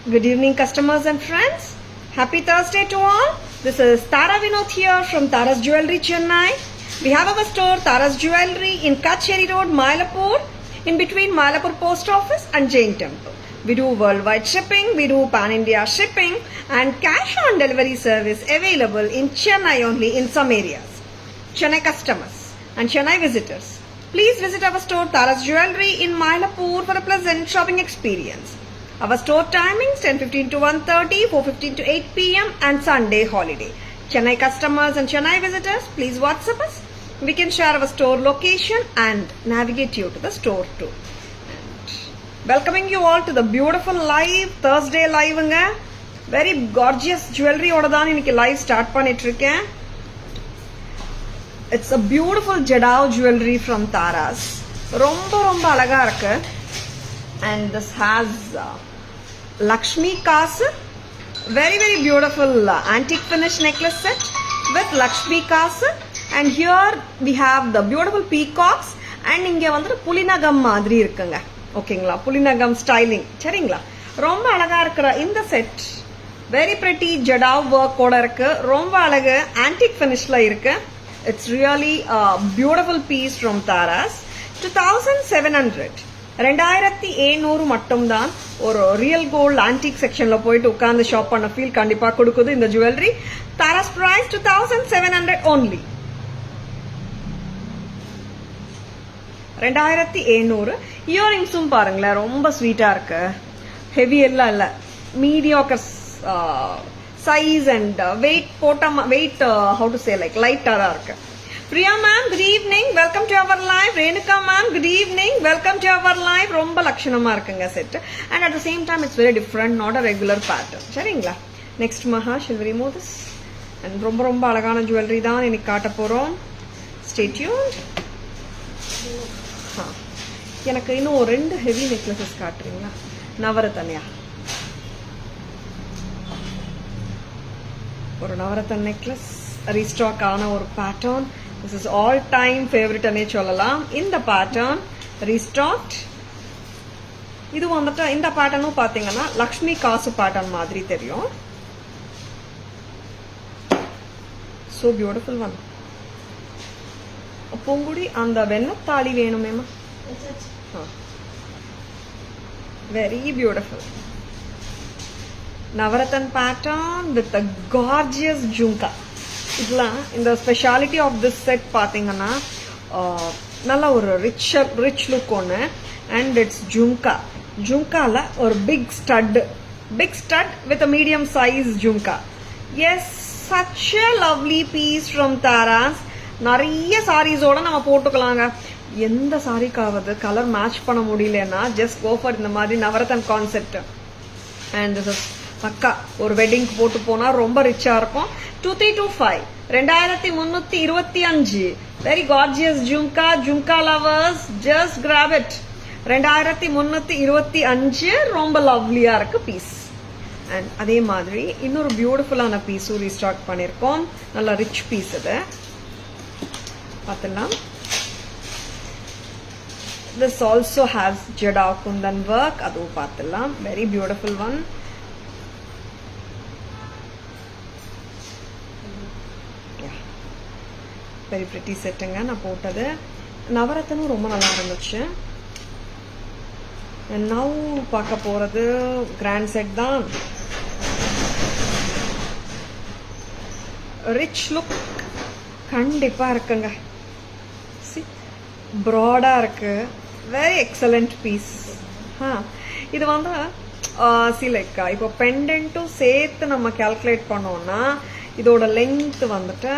Good evening, customers and friends. Happy Thursday to all. This is Tara Vinod here from Tara's Jewelry, Chennai. We have our store, Tara's Jewelry, in Kacheri Road, Mylapore, in between Mylapore Post Office and Jain Temple. We do worldwide shipping, we do pan-India shipping, and cash-on-delivery service available in Chennai only in some areas. Chennai customers and Chennai visitors, please visit our store, Tara's Jewelry, in Mylapore for a pleasant shopping experience. Our store timings 10:15 to 1:30, 4:15 to 8 p.m. and Sunday holiday. Chennai customers and Chennai visitors, please WhatsApp us. We can share our store location and navigate you to the store too. And welcoming you all to the beautiful live Thursday live. Very gorgeous jewelry oda dhaan iniki live start panniterken. It's a beautiful Jadao jewelry from Tara's. Romba alaga irukku. And this has Lakshmi Kasu, very beautiful antique finish necklace set with Lakshmi Kasu, and here we have the beautiful peacocks and inge vandu pulinagam madri irukanga. Okayங்களா, pulinagam styling சரிங்களா, ரொம்ப அழகா இருக்குற இந்த set very pretty Jadao work ஓட இருக்கு, ரொம்ப அழகு antique finishல இருக்கு. It's really a beautiful piece from Tara's. 2700 2700 மட்டும்தான் ஒரு ரியல் கோல்ட் ஆன்டிக் செக்ஷன்ல போயிட்டு உட்கார்ந்து ஷாப் பண்ண ஃபீல் கண்டிப்பா கொடுக்குது இந்த ஜுவல்லரி. Taras price 2700 only. 2700. இயரிங்ஸும் பாருங்களேன், ரொம்ப ஸ்வீட்டா இருக்கு. ஹெவி எல்லாம் இல்ல, மீடியோக்கர் சைஸ் அண்ட் வெயிட் போட்ட weight how to say like லைட்டா தான் இருக்கு. Priya ma'am, good evening. Welcome to our live. Renuka ma'am, good evening. Welcome to our live. ரொம்ப லட்சணமா இருக்குங்க set. And at the same time it's very different, not a regular pattern. சரிங்களா? Next Maha, shall we remove this? And ரொம்ப அழகான jewelry தான் இன்னைக்கு காட்ட போறோம். Stay tuned. எனக்கு இன்னும் ரெண்டு ஹெவி நெக்லஸஸ் காட்டுறீங்களா? நவரத்தனையா? ஒரு நவரத்தன் நெக்லஸ் ரீஸ்டாக் ஆன ஒரு pattern. This is all time favorite அனே சொல்லலாம். இந்த பேட்டர்ன் ரீஸ்டாக்ட். இது வந்துட்டு இந்த பேட்டர்னும் பாத்தீங்கன்னா லக்ஷ்மி காசு பேட்டர்ன் மாதிரி தெரியும். So beautiful one. பொங்குடி அந்த வெண்ணத்தாளி வேணுமேமா? Very beautiful. Navarathan pattern with a gorgeous jhumka. இதெல்லாம் இந்த ஸ்பெஷாலிட்டி ஆஃப் திஸ் செட் பார்த்தீங்கன்னா நல்ல ஒரு ரிச் லுக் ஒன்று. And it's jhumka. ஜும்கால ஒரு big stud with a medium size jhumka. Yes, such a lovely piece from Tara's. நிறைய சாரீஸோட நம்ம போட்டுக்கலாங்க. எந்த சாரிக்காவது கலர் மேட்ச் பண்ண முடியலன்னா ஜஸ்ட் கோ ஃபார் இந்த மாதிரி navratan concept. And this is பக்கா ஒரு வெட்டிங்க்கு போட்டு போனா ரொம்ப ரிச்சா இருக்கும். 2325 2325. Very gorgeous jhumka lovers, just graph it. 2325 ரொம்ப லவ்லியா இருக்கு பீஸ். அண்ட் அதே மாதிரி இன்னொரு பியூட்டிஃபுல்லான பீஸும் ரீஸ்டாக் பண்ணிருக்கோம். நல்ல ரிச் பீஸ் இது பார்த்துலாம். This also has Jadao Kundan work. அதுவும் பார்த்துலாம். Very beautiful one. Very pretty செட்டுங்க நான் போட்டது. நவரத்தனும் ரொம்ப நல்லா இருந்துச்சு. நவ் பார்க்க போறது கிராண்ட் செட் தான். ரிச் லுக் கண்டிப்பா இருக்குங்க. ப்ராடா இருக்கு. Very excellent piece. இது வந்து லைக் இப்போ பெண்டன்ட்டும் சேர்த்து நம்ம கால்குலேட் பண்ணோம்னா இதோட லென்த் வந்துட்டு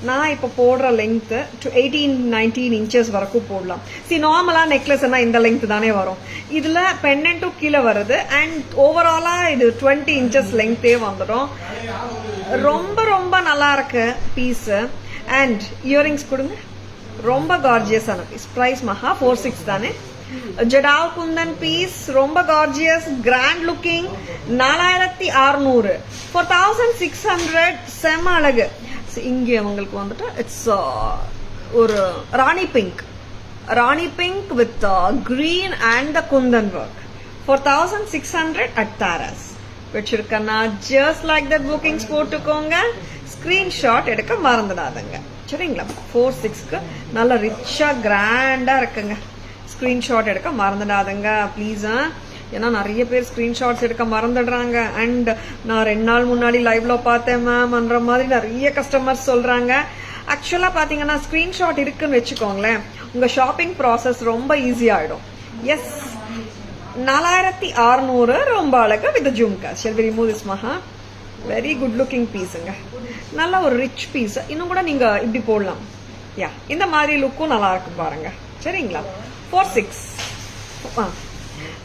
நான் இப்போ போடுற லென்த் 18-19 இன்ச்சஸ் வரைக்கும் போடலாம். நார்மலா நெக்லஸ் இந்த லென்த் தானே வரும். இதுல பெண்டன்ட்டும் கீழே வருது. அண்ட் ஓவராலா இது 20 இன்ச்சஸ் லென்த்தே வந்துடும். ரொம்ப நல்லா இருக்கு பீஸ். அண்ட் இயரிங்ஸ் கொடுங்க. ரொம்ப கார்ஜியஸான பீஸ். பிரைஸ் மகா 46 தானே. Jadao Kundan piece, ரொம்ப gorgeous, grand looking. 4600 4600. செம அழகு. இங்கே உங்களுக்கு வந்துட்டு இட்ஸ் ஒரு rani pink with green and the Kundan work. 4600 at Tara's. வச்சிருக்கேன்னா just like that bookings போட்டுக்கோங்க. ஸ்கிரீன்ஷாட் எடுக்க மறந்துடாதங்க. சரிங்களா? 4-6க்கு நல்ல ரிச்சா கிராண்டா இருக்குங்க. ஸ்கிரீன்ஷாட் எடுக்க மறந்துடாதங்க ப்ளீஸ். ஏன்னா நிறைய பேர் ஸ்கிரீன்ஷாட்ஸ் எடுக்க மறந்துடுறாங்க. அண்ட் நான் 2 நாள் முன்னாடி லைவ்ல பார்த்தேன் மேம்ன்ற மாதிரி நிறைய கஸ்டமர்ஸ் சொல்றாங்க. ஆக்சுவலா பாத்தீங்கன்னா ஸ்கிரீன்ஷாட் இருக்குன்னு வச்சுக்கோங்களேன், உங்க ஷாப்பிங் ப்ராசஸ் ரொம்ப ஈஸி ஆயிடும். எஸ், 4600 ரொம்ப அழகா with jhumka. Shall we remove this Maha? Very good looking பீஸுங்க. நல்ல ஒரு ரிச் பீஸ். இன்னும் கூட நீங்க இப்படி போடலாம். யா, இந்த மாதிரி லுக்கும் நல்லா இருக்கு பாருங்க. சரிங்களா? 4-6.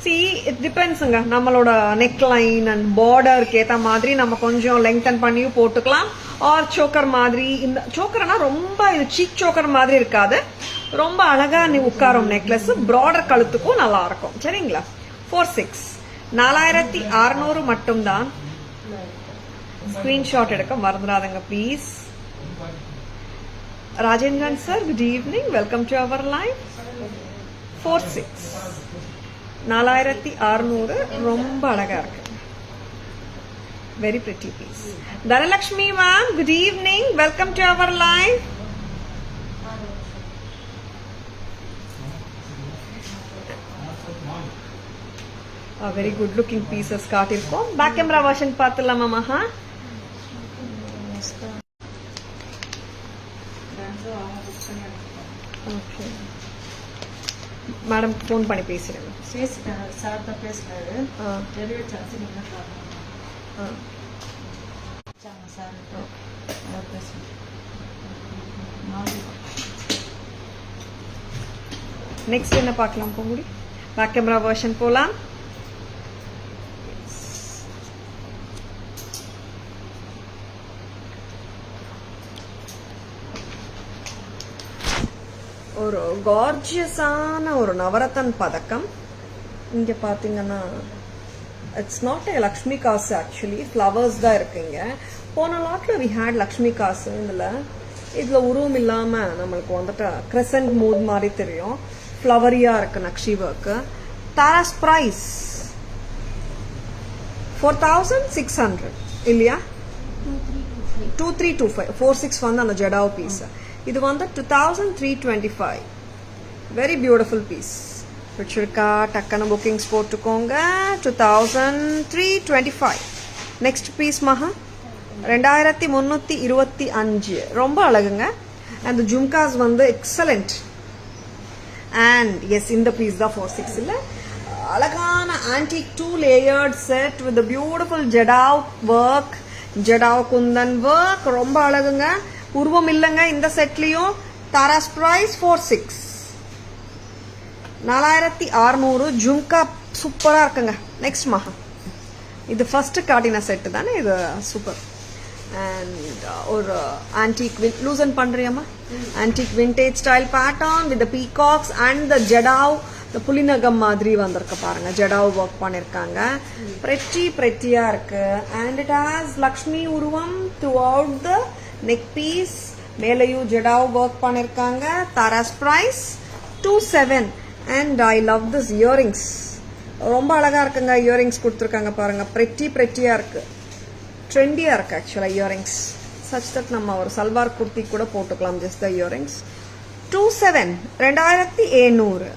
See, it depends-ங்க. நம்மளோட நெக் லைன் அண்ட் பார்டருக்கு ஏற்ற மாதிரி நம்ம கொஞ்சம் லெங்தன் பண்ணியும் போட்டுக்கலாம். ஆர் சோக்கர் மாதிரி. இந்த சோக்கர்னா ரொம்ப இது சீக் சோக்கர் மாதிரி இருக்காது, ரொம்ப அழகா நீ உட்காரும் நெக்லஸ். ப்ராடர் கழுத்துக்கும் நல்லா இருக்கும். சரிங்களா? 4-6 4600 மட்டும்தான். ஸ்கிரீன்ஷாட் எடுக்க மறந்துடாதங்க please. Rajendran sir, good evening, welcome to our live. 4-6 4600 ரொம்ப அழகா இருக்கு. Very pretty piece. Dhanalakshmi ma'am, good evening, welcome to our live. Very good looking pieces காட்டியிருக்கோம். பேக் கேமரா வெர்ஷன் பார்த்துலாமா மஹா? ஓகே மேடம், ஃபோன் பண்ணி பேசுறேன். சார் தான் பேசுறாரு. டெலிவரி சார்ஜ் நீங்க சார் பேசுறேன். நெக்ஸ்ட் என்ன பார்க்கலாம் போகுடி? பேக் கேமரா வெர்ஷன் போலாம். ஒரு கார்ஜியஸான ஒரு நவரத்தன் பதக்கம். இங்க பாத்தீங்கன்னா இட்ஸ் நாட் ஏ லக்ஷ்மி காசு, ஆக்சுவலி ஃப்ளவர்ஸ் தான் இருக்குங்க. போன லாட்ல வி ஹேட் லக்ஷ்மி காசு. இதுல உருவம் இல்லாம நம்மளுக்கு வந்துட்டு கிரெசன்ட் மூட் மாதிரி தெரியும். ஃப்ளவரியா இருக்கு நக்ஷி ஒர்க். தாராஸ் பிரைஸ் 4600 இல்லையா? 2325. 4-6 வந்து அந்த ஜடாவ் பீஸ். இது வந்து 2325. Very beautiful piece. பிடிச்சிருக்கா? டக்குன்னு புக்கிங்ஸ் போட்டுக்கோங்க. 2325. Next piece Maha 2325. ரொம்ப அழகுங்க. அந்த ஜும்காஸ் வந்து எக்ஸலண்ட். அண்ட் எஸ், இந்த பீஸ் தான் 4-6 இல்ல. அழகான antique 2 layered set with beautiful jadau work, jadau kundan work. ரொம்ப அழகுங்க. உருவம் இல்லைங்க இந்த செட்லயும். தாராஸ் பிரைஸ் 4-6 4600. ஜும்கா சூப்பரா இருக்குங்க. நெக்ஸ்ட் மஹா, இது ஃபர்ஸ்ட் காட்டின செட் தானே, இது சூப்பர். அண்ட் ஒரு ஆன்டிக் லூசன் பண்றியாமா? Antique vintage style pattern with peacocks and the jadau, இந்த புலிநகம் மாதிரி வந்திருக்கு பாருங்க. ஜடாவ் ஒர்க் பண்ணிருக்காங்க. பிரெட்டியா இருக்கு. அண்ட் இட் ஹாஸ் லக்ஷ்மி உருவம் throughout the neck piece. மேலையும் ஜடாவ் ஒர்க் பண்ணிருக்காங்க. Taras price 27. And I love this earrings. ரொம்ப அழகா இருக்குங்க. இயரிங்ஸ் கொடுத்துருக்காங்க பாருங்க. பிரெட்டியா இருக்கு. ட்ரெண்டியா இருக்கு ஆக்சுவலா இயரிங்ஸ். சச் தட் நம்ம ஒரு சல்வார் குர்த்தி கூட போட்டுக்கலாம். Just the earrings. 27 2700.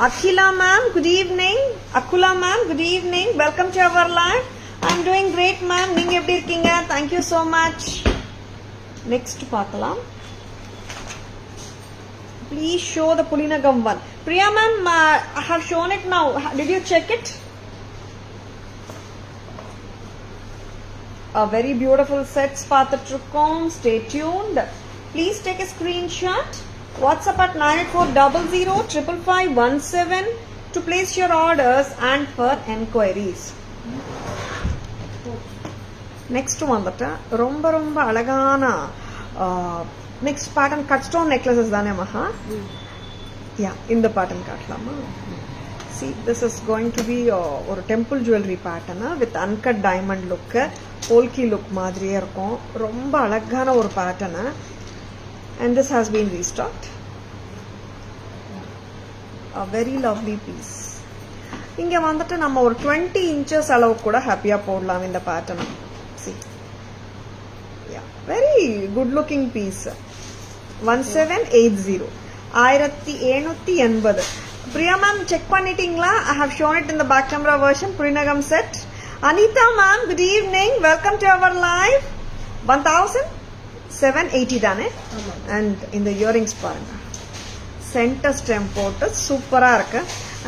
Akhila ma'am, good evening. Akula ma'am, good evening. Welcome to our live. I'm doing great ma'am. நீங்க எப்படி இருக்கீங்க? Thank you so much. Next பார்க்கலாம். Please show the Pulinagam one. Priya ma'am, I have shown it now. Did you check it? A very beautiful sets பார்த்துட்டுருக்கோம். Stay tuned. Please take a screenshot. WhatsApp at 9400555517 to place your orders and for enquiries. Next வந்துட்டு ரொம்ப ரொம்ப அழகான next pattern cut stone necklaces தானே Maha? Yeah, இந்த pattern காட்டலாமா? See, this is going to be ஒரு temple jewellery pattern with uncut diamond look, polki look மாதிரியே இருக்கும். ரொம்ப அழகான ஒரு பேட்டர்ன். And this has been restocked. A very lovely piece. இங்கே வந்துட்டு நம்ம ஒரு 20 inches அளவு கூட ஹாப்பியாக போடலாம் இந்த பேட்டர்னை. See very good looking piece. 1780 1780. Priya ma'am check பண்ணிட்டீங்களா? I have shown it in the back camera version. புரிநகம் set. Anitha ma'am good evening, welcome to our live. 1780 தானே? அண்ட் இந்த இயரிங்ஸ் பாருங்க, சென்டர் ஸ்டெம் போட்டு சூப்பராக இருக்கு.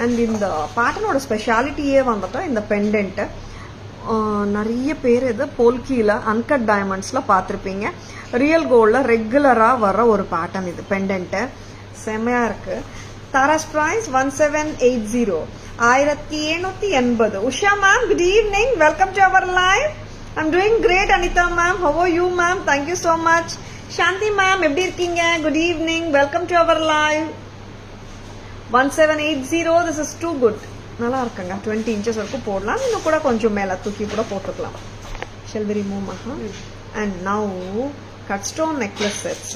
அண்ட் இந்த பேட்டர்னோட ஸ்பெஷாலிட்டியே வந்துட்டு இந்த பெண்டன்ட்டு. நிறைய பேர் இது போல்கியில் அன்கட் டைமண்ட்ஸில் பார்த்துருப்பீங்க. ரியல் கோல்டில் ரெகுலராக வர ஒரு பேட்டர்ன் இது பெண்டன்ட்டு. செம்மையாக இருக்குது. Taras price 1780 1780. Usha ma'am good evening, welcome to our live. I'm doing great, Anita ma'am. How are you, ma'am? Thank you so much. Shanti ma'am, எப்படி இருக்கீங்க? Good evening. Welcome to our live. 1780. This is too good. நல்லா இருக்குங்க. 20 inches வரைக்கும் போடலாம். இன்னும் கூட கொஞ்சம் மேல தூக்கி கூட போட்டுக்கலாம். Shall we remove maha? And now cut stone necklace sets.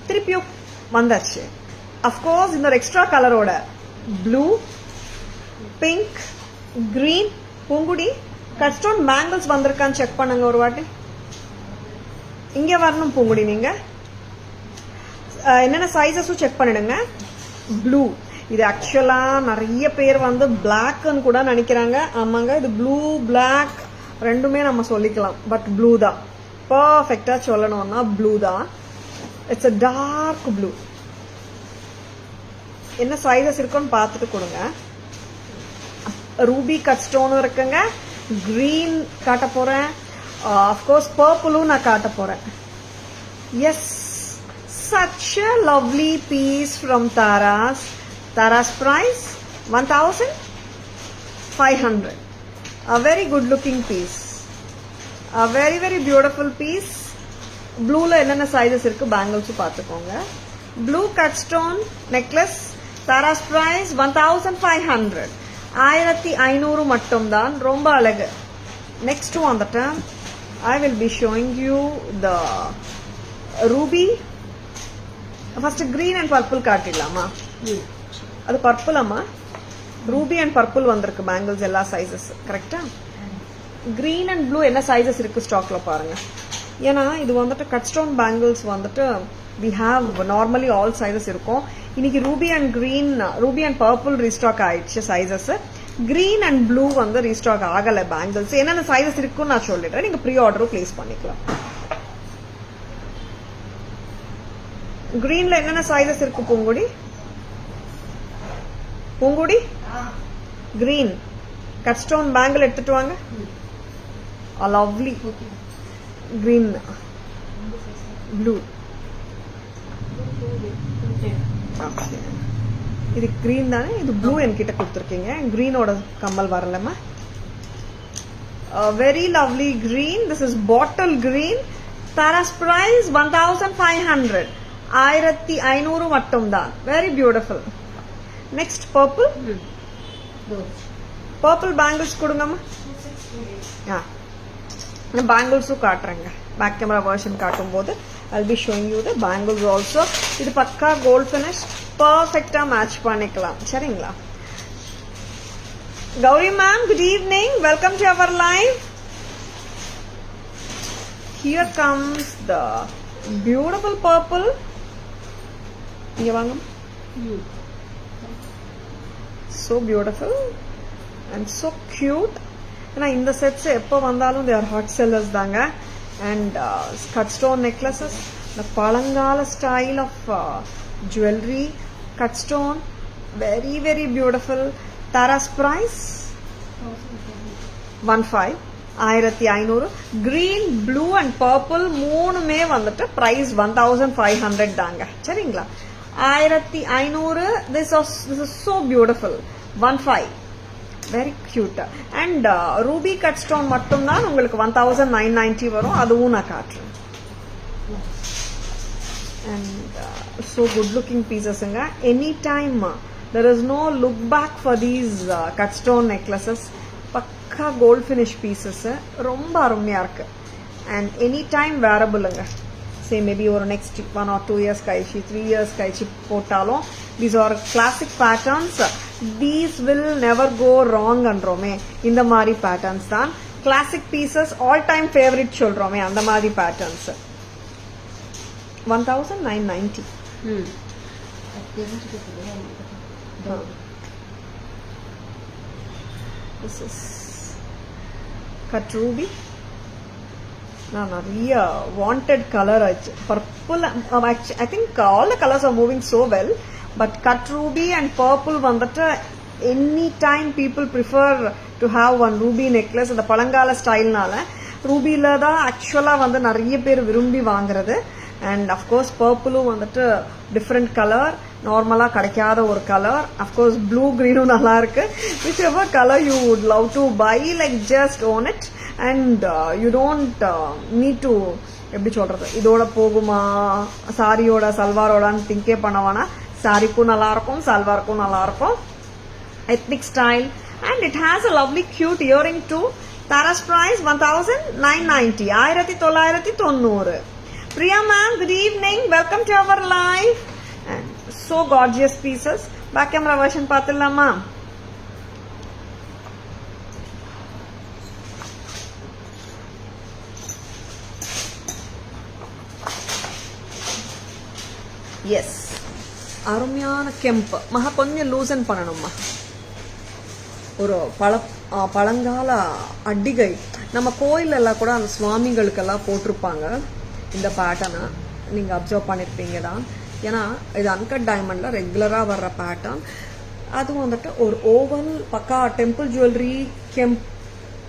திருப்பியும் வந்தாச்சு. Of course இந்த extra கலரோட blue, pink, green, Poongudi cut stone bangles வந்திருக்கான்னு செக் பண்ணுங்க ஒரு வாட்டி. இங்கே வரணும் பூங்குடி. நீங்க என்னென்ன சைஸஸும் செக் பண்ணிடுங்க. ப்ளூ இது ஆக்சுவலா நிறைய பேர் வந்து பிளாக்னு கூட நினைக்கிறாங்க. ஆமாங்க, இது ப்ளூ பிளாக் ரெண்டுமே நம்ம சொல்லிக்கலாம். பட் ப்ளூ தான் பர்ஃபெக்டா சொல்லணும்னா ப்ளூ தான். It's a dark blue. என்ன சைஸஸ் இருக்குன்னு பார்த்துட்டு கொடுங்க. ரூபி கட் ஸ்டோனும் இருக்குங்க. கிரீன் காட்ட போறேன். அஃப்கோர்ஸ் பர்பிளும் நான் காட்ட போறேன். Yes, such a lovely piece from Taras. Taras price 1500. A very good looking piece. A very very beautiful piece. ப்ளூல என்னென்ன சைஸஸ் இருக்கு பேங்கிள்ஸும் பார்த்துக்கோங்க. Blue cut stone necklace. Taras price 1500. 1500 மட்டும்தான். ரொம்ப அழகு. நெக்ஸ்ட் வந்துட்டு I will be showing you the ruby. First green and purple காட்டிடலாமா? அது பர்பிள் அம்மா. ரூபி அண்ட் பர்பிள் வந்திருக்கு பேங்கிள்ஸ் எல்லா சைஸஸ். கரெக்டா? கிரீன் அண்ட் ப்ளூ என்ன சைஸஸ் இருக்கு ஸ்டாக்ல பாருங்க. ஏன்னா இது வந்துட்டு கட் ஸ்டோன் பேங்கிள்ஸ் வந்துட்டு we have normally all sizes இருக்கும். இன்னைக்கு ruby and green, Ruby and purple restock ஆயிடுச்சு சைஸஸ். கிரீன் அண்ட் ப்ளூ வந்து ரீஸ்டாக் ஆகல பேங்கிள்ஸ். என்னென்ன சைஸஸ் இருக்குன்னு நான் சொல்லிடுறேன். நீங்க ப்ரீ ஆர்டரும் பிளேஸ் பண்ணிக்கலாம். கிரீன்ல என்னென்ன சைஸஸ் இருக்கு Poongudi? Poongudi green cut stone bangle எடுத்துட்டு வாங்க. Lovely green blue. இது கிரீன் தானே? இது ப்ளூ என்கிட்ட கொடுத்துருக்கீங்க. கிரீனோட கம்மல் வரலமா? Very lovely green. This is bottle green. Tara's price 1500. 1500 மட்டும்தான். Very beautiful. Next purple. Purple bangles கொடுங்கம்மா. பேங்கிள்ஸும் காட்டுறேங்க. பேக் கேமரா வெர்ஷன் காட்டும் போது I'll be showing you the bangles also. இது பக்கா கோல்ட் ஃபினிஷ். பர்ஃபெக்டா மேட்ச் பண்ணிக்கலாம். சரிங்களா? Gauri ma'am good evening, welcome to our live. Here comes the beautiful purple. இங்க வாங்க. So beautiful and so cute. ஏன்னா இந்த செட்ஸ் எப்போ வந்தாலும் they are hot sellers தாங்க. And cut stone necklaces, the palangala style of jewelry, cut stone, very very beautiful. Taras price 1500. Green, blue and purple மூணுமே வந்துட்டு price 1500 தாங்க. சரிங்களா? 1500. This is so beautiful. 15. Very cute. And ruby cut stone மட்டும் தான் உங்களுக்கு 1990 வரும். அதுவும் நான் காட்டுறேன். அண்ட் ஸோ குட் லுக்கிங் பீசஸ்ங்க. Any time there is no look back for these cut stone necklaces. பக்கா கோல்ட் ஃபினிஷ் பீசஸ். ரொம்ப அருமையா இருக்கு. அண்ட் எனி டைம் வேரபிளுங்க. சே மேபி ஒரு நெக்ஸ்ட் 1 or 2 years கழிச்சு 3 years கழிச்சு போட்டாலும் these are classic patterns these will never go wrong androme. இந்த மாதிரி patterns தான் classic pieces, all time favorite சொல்றோமே அந்த மாதிரி patterns. 1990. This is cut ruby. நிறைய வாண்டட் கலர் ஆச்சு. Purple, I think all the colors are moving so well, but cut ruby and purple வந்துட்டு any time people prefer to have one ruby necklace. அந்த பழங்கால ஸ்டைல்னால ரூபில தான் ஆக்சுவலா வந்து நிறைய பேர் விரும்பி வாங்குறது. அண்ட் அஃப்கோர்ஸ் பர்பிளும் வந்துட்டு டிஃப்ரெண்ட் கலர், நார்மலா கிடைக்காத ஒரு கலர். அஃப்கோர்ஸ் ப்ளூ கிரீனும் நல்லா இருக்கு. Whichever colour you would love to buy, like just own it. And you don't need to, எப்படி சொல்றது, இதோட போகுமா சாரியோட சல்வாரோடான்னு திங்கே பண்ணவானா. சாரிக்கும் நல்லா இருக்கும், சல்வாருக்கும் நல்லா இருக்கும். Ethnic style, and it has a lovely cute earring too. Tara's price 1990. 1990. Priya ma'am, good evening, welcome to our live. And so gorgeous pieces. Back camera version pathilama. Yes, அருமையான கெம்பு. மகா கொஞ்சம் லூசன் பண்ணணும்மா. ஒரு பழங்கால அட்டிகை நம்ம கோயிலெல்லாம் கூட அந்த சுவாமிகளுக்கெல்லாம் போட்டிருப்பாங்க. இந்த பேட்டர்னை நீங்கள் அப்சர்வ் பண்ணியிருப்பீங்க தான். ஏன்னா இது அன்கட் டைமண்டில் ரெகுலராக வர்ற பேட்டர்ன். அதுவும் வந்துட்டு ஒரு ஓவல் பக்கா டெம்பிள் ஜுவல்லரி கெம்ப்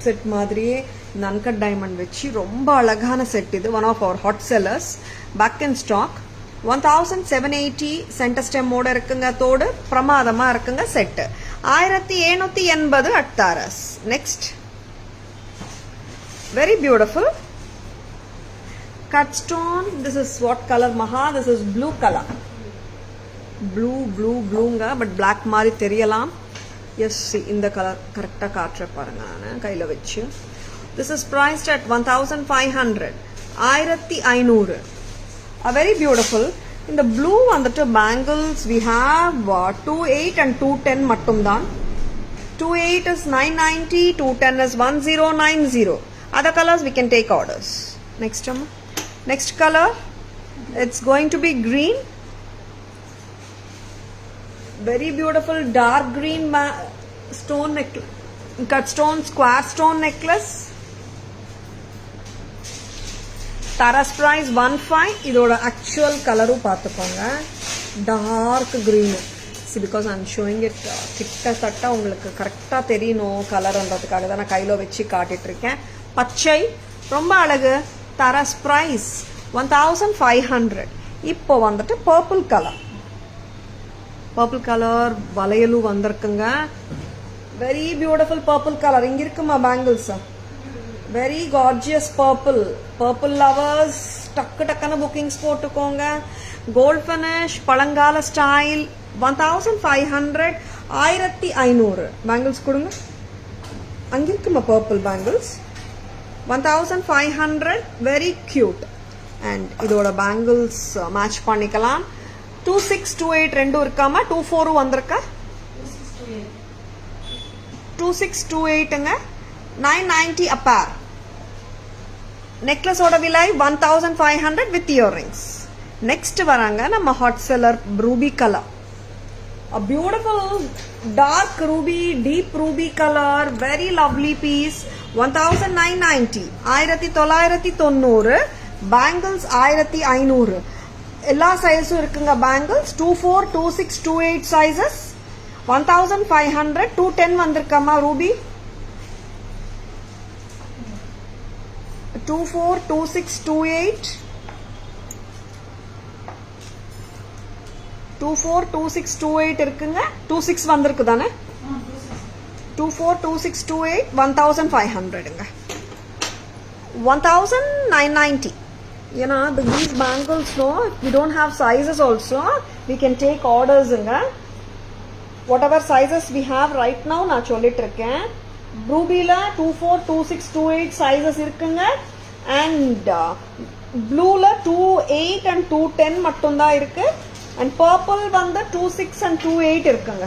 செட் மாதிரியே இந்த அன்கட் டைமண்ட் வச்சு ரொம்ப அழகான செட். இது one of our hot sellers. Back in stock. 1780 centre ஸ்டெம்மோட இருக்குங்க. தோடு பிரமாதமா இருக்குங்க. Set 1780 at Taras. Next, very beautiful cut stone. This is what color Maha? This is blue color. Blueங்க, but black மாதிரி தெரியலாம். Yes, see இந்த கலர் கரெக்டா காட்ற பாருங்க நான் கையில வச்சு. This is priced at 1500. 1500. A very beautiful. In the blue வந்துட்டு bangles we have 28 and 210 மட்டும் தான். 28 is 990, 210 is 1090. Other colors we can take orders. Next color, it's going to be green. Very beautiful dark green stone necklace, cut stone, square stone necklace. Tara's price 15. இதோட actual கலரும் பார்த்துக்கோங்க. Dark green. See, because I'm showing it கிட்டத்தட்ட உங்களுக்கு கரெக்டா தெரியணும் கலர்ன்றதுக்காக தான் நான் கையில வச்சு காட்டிட்டு இருக்கேன். பச்சை ரொம்ப அழகு. Tara's price 1500. இப்போ வந்துட்டு பர்பிள் கலர் வளையலும் வந்திருக்குங்க. Very beautiful purple colour. இங்க இருக்குமா bangles? Very gorgeous purple lovers டக்குன்னு புக்கிங்ஸ் போட்டுக்கோங்க. கோல்ட் ஃபினிஷ் பழங்கால ஸ்டைல். 1500. 1500 பேங்கிள்ஸ் கொடுங்க. அங்க இருக்குமா purple bangles? 1500. Very cute. And இதோட பேங்கிள்ஸ் மேட்ச் பண்ணிக்கலாம். 2628 ரெண்டும் இருக்காமா? 24 வந்திருக்கா? 2628ங்க. 990 a pair. நெக்லஸோட விலை 1500 with earrings. நெக்ஸ்ட் வராங்க நம்ம hot seller Ruby colour. A beautiful dark ruby, deep ruby color, very lovely piece. 1990. 1990. Bangles 1500. எல்லா சைஸும் இருக்குங்க பேங்கிள்ஸ். 24, 26, 28 சைஸஸ். 1500. 210 வந்திருக்காமா ரூபி? 24, 26, 28. 24, 26, 28 இருக்குங்க. 26 வந்திருக்கு தானே? 24, 26, 28. 1500ங்க. 1990. You know, these bangles, no, if we don't have sizes also, we can take orders. Whatever sizes we have right now, நான் சொல்லிட்டு இருக்கேன். ரூபில 24, 26, 28 sizes இருக்குங்க. And blueல 28 and 210 மட்டும் தான் இருக்கு. And purple வந்து 26 and 28 இருக்குங்க.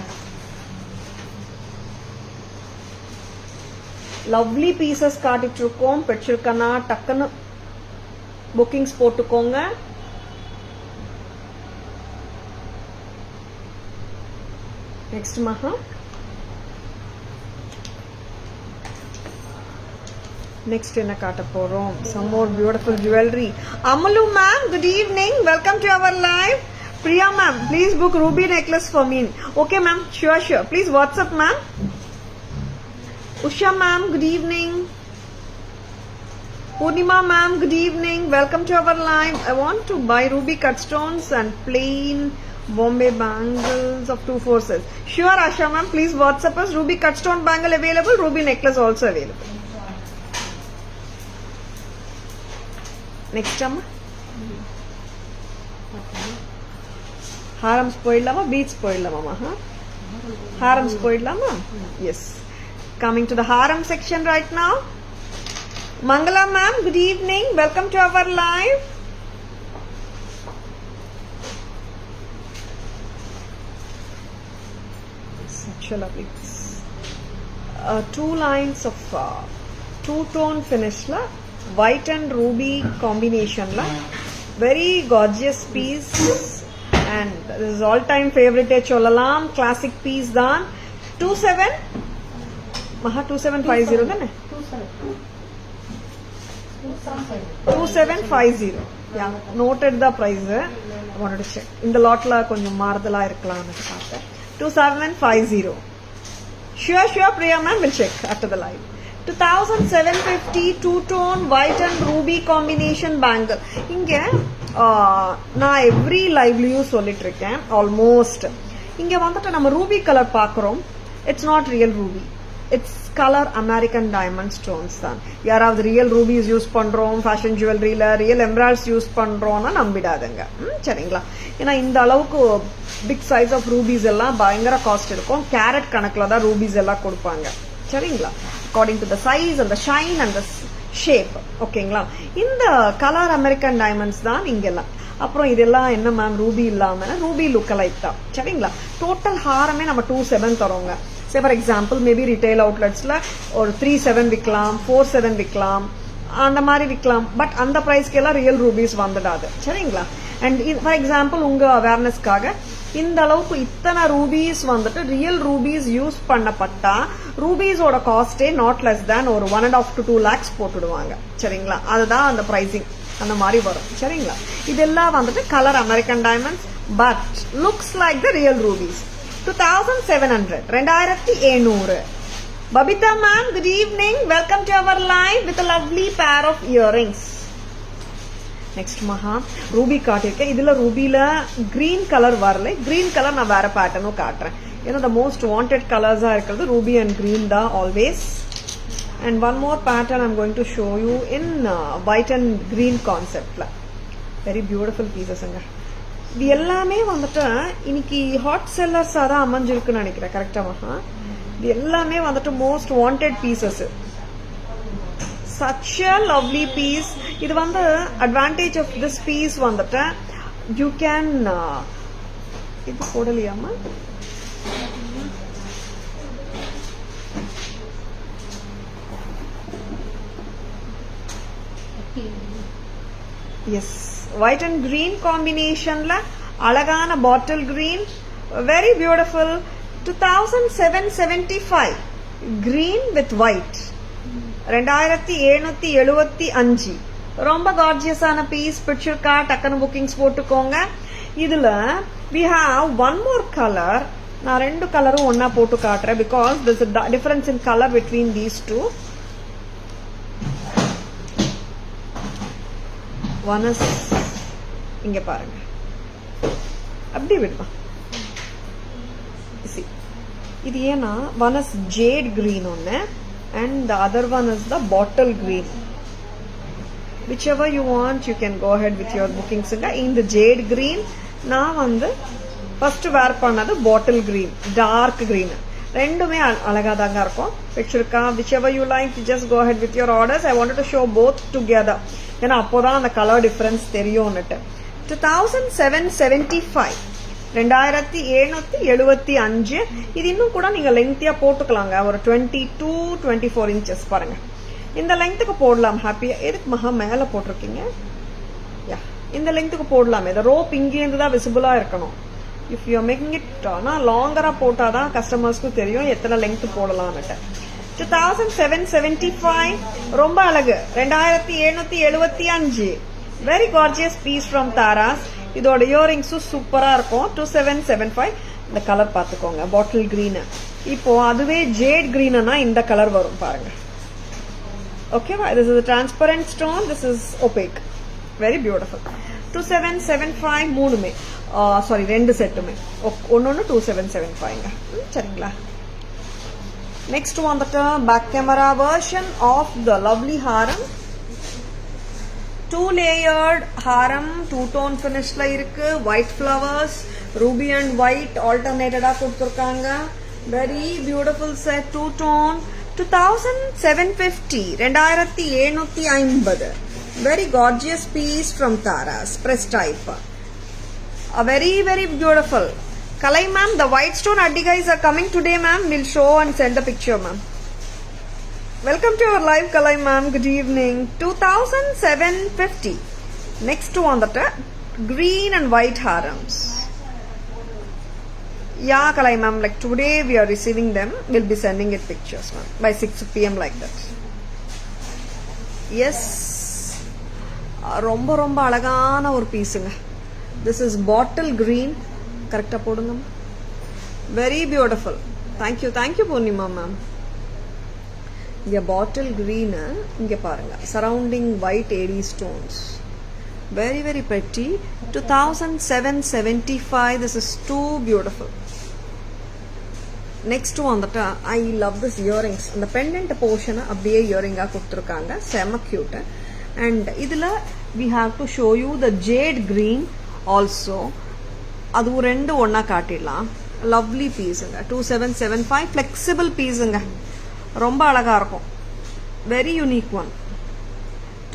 லவ்லி பீசஸ் காட்டிட்டு இருக்கோம். பிடிச்சிருக்கனா டக்குன்னு புக்கிங்ஸ் போட்டுக்கோங்க. நெக்ஸ்ட் மகா. நெக்ஸ்ட் என்ன காட்ட போறோம்? Some more beautiful jewellery. Amalu ma'am, good evening, welcome to our live. Priya ma'am, please book ruby necklace for me. Okay ma'am, sure. Please WhatsApp ma'am. Usha ma'am, good evening. Purnima ma'am, good evening. Welcome to our live. I want to buy ruby cut stones and plain Bombay bangles of 2/4 size. Sure Asha ma'am, please WhatsApp us. Ruby cut stone bangle available, ruby necklace also available. Next amma. Harams poidlama, beads poidlama, huh? Harams poidlama? Yes. Coming to the haram section right now. Mangala ma'am, good evening. Welcome to our live. Such a lovely piece. Two lines of two-tone finish la, white and ruby combination la. Very gorgeous piece. And this is all-time favorite Cholalam classic piece dhaan. 27 Maha 2750 dane 2750. Yeah, noted the price. I wanted to check. In the lot la konjam maardala irukkalam nu paatha. 2750. Sure Priya ma'am, will check after the live. 2750 two-tone white and ruby combination bangle. Inge நான் every லைவ்லயும் சொல்லிட்டு இருக்கேன். Almost இங்க வந்துட்டு நம்ம Ruby colour பாக்குறோம். It's not real Ruby, it's colour American diamond stones தான். யாராவது real rupees use பண்றோம், ஃபேஷன் ஜுவல்லரியில ரியல் எம்ரால்ட்ஸ் யூஸ் பண்றோம்னா நம்பிடாதுங்க. சரிங்களா? ஏன்னா இந்த அளவுக்கு பிக் சைஸ் ஆஃப் ரூபிஸ் எல்லாம் பயங்கர காஸ்ட் இருக்கும். கேரட் கணக்குல தான் ரூபிஸ் எல்லாம் கொடுப்பாங்க. சரிங்களா? According to the size and the shine and the shape. ஓகேங்களா? இந்த கலர் அமெரிக்கன் டைமண்ட்ஸ் தான் இங்கெல்லாம். அப்புறம் இதெல்லாம் என்ன மேம் ரூபி இல்லாம ரூபி லுக் லைக் தான். சரிங்களா? டோட்டல் ஹாரமே நம்ம 27 தரோங்க. Say for example maybe retail அவுட்லெட்ஸ்ல ஒரு 37 விற்கலாம், 47 விற்கலாம், அந்த மாதிரி விற்கலாம். பட் அந்த பிரைஸ்க்கு எல்லாம் ரியல் ரூபீஸ் வந்துடாது. சரிங்களா? அண்ட் ஃபார் எக்ஸாம்பிள் உங்க அவேர்னஸ்க்காக இந்த அளவுக்கு இத்தனை ரூபீஸ் வந்துட்டு ரியல் ரூபீஸ் யூஸ் பண்ணப்பட்டா ரூபீஸோட காஸ்டே நாட் லெஸ் தேன் ஒரு 1.5 to 2 lakhs போட்டுடுவாங்க. சரிங்களா? அதுதான் அந்த பிரைசிங் அந்த மாதிரி வரும். சரிங்களா? இதெல்லாம் வந்துட்டு colour American diamonds but looks like the real rupees. 2700 2700. Babita ma'am, good evening. Welcome to our live with a lovely pair of earrings. Next மகா ரூபி காட்டியிருக்கேன். இதுல ரூபில கிரீன் கலர் வரல. கிரீன் கலர் நான் வேற பேட்டர்னும் காட்டுறேன். ஏன்னா த மோஸ்ட் வாண்டட் கலர்ஸா இருக்கிறது ரூபி அண்ட் கிரீன் தான் always. And one more pattern I'm going to show you in white and green கான்செப்ட்ல. வெரி பியூட்டிஃபுல் பீசஸ்ங்க. இது எல்லாமே வந்துட்டு இன்னைக்கு ஹாட் செல்லர்ஸா தான் அமைஞ்சிருக்குன்னு நினைக்கிறேன். கரெக்டா மகா? இது எல்லாமே வந்துட்டு most wanted pieces. such a lovely piece. இது வந்து advantage of this piece வந்துட்டு you can இது போடலையாமா? yes, white and green combinationல அழகான bottle green, very beautiful. 2775 green with white. 2775. ரொம்ப கார்ஜியஸான பீஸ். பிடிச்சிருக்கா? டக்குனு புக்கிங்ஸ் போட்டுக்கோங்க. இதுல we have one more color. நான் ரெண்டு கலரும் ஒன்னா போட்டு காட்டுறேன் because there's a difference in color between these two. One is இங்க பாருங்க, அப்படி விடுமா. இது ஏன்னா one is jade green ஒன்னு and the other one is the bottle green. Whichever you want you can go ahead with your bookings. In the jade green நான் வந்து first wear பண்ணது bottle green, dark green. ரெண்டுமே அழகாதாங்க இருக்கும். பிடிச்சிருக்கா? whichever you like you just go ahead with your orders. I wanted to show both together. ஏன்னா அப்போதான் அந்த colour difference தெரியும்னுட்டு. 2775. 2775. இது இன்னும் கூட நீங்க லெங்க்தியா போட்டுக்கலாங்க. ஒரு 22-24 inches பாருங்க. இந்த லெங்க்த்துக்கு போடலாம் ஹாப்பியா. எதுக்கு மகா மேல போட்டிருக்கீங்க? யா, இந்த லெங்க்த்துக்கு போடலாம். இந்த ரோப் இங்கேருந்து தான் விசிபிளா இருக்கணும். இஃப் யூ மேக்கிங் இட் லாங்கரா போட்டாதான் கஸ்டமர்ஸ்க்கு தெரியும் எத்தனை லெங்க்த் போடலாம்னுட்டு. 2775 ரொம்ப அழகு. 2775 very gorgeous piece from Taras. இதோட இயரிங்ஸும் சூப்பரா இருக்கும். 2775. இந்த கலர் பாத்துக்கோங்க, பாட்டில் கிரீன். இப்போ அதுவே ஜேட் கிரீன்னா இந்த கலர் வரும் பாருங்க. ஓகேவா? This is transparent stone, this is opaque. Very beautiful. 2775 மூணுமே, சாரி ரெண்டு செட்டுமே ஒன்னொன்னு 2775. சரிங்களா? நெக்ஸ்ட் வந்துட்டு back camera version of the lovely haram. 2 layered haram, 2-tone finishல இருக்கு. White flowers, ruby and white ஆல்டர்னேட்டடா கொடுத்துருக்காங்க. Very beautiful set. 2-tone. 2750. 2750. Very gorgeous piece from Taras. Press type. A very beautiful. Kalai ma'am, the white stone addi guys are coming today ma'am. We'll show and send a picture ma'am. Welcome to our live Kalai ma'am. Good evening. 2750. Next one that green and white harams. Yeah Kalai ma'am, like today we are receiving them. We'll be sending it pictures ma'am by 6 PM like that. Yes. ரொம்ப ரொம்ப அழகான ஒரு பீஸுங்க. This is bottle green. கரெக்டா போடுங்க. Very beautiful. Thank you Purnima ma'am. இங்க பாட்டில் green, இங்க பாருங்க surrounding white AD stones. Very pretty. 2775. This is too beautiful. Next one that I love this earrings. The pendant portion அப்படியே earring கொடுத்திருக்காங்க. செம cute. And இதுல we have to show you the jade green also. அது ரெண்டு ஒண்ணா காட்டிடலாம். Lovely பீஸுங்க. 2775 flexible பீஸுங்க. ரொம்ப அழகா இருக்கும். Very unique one.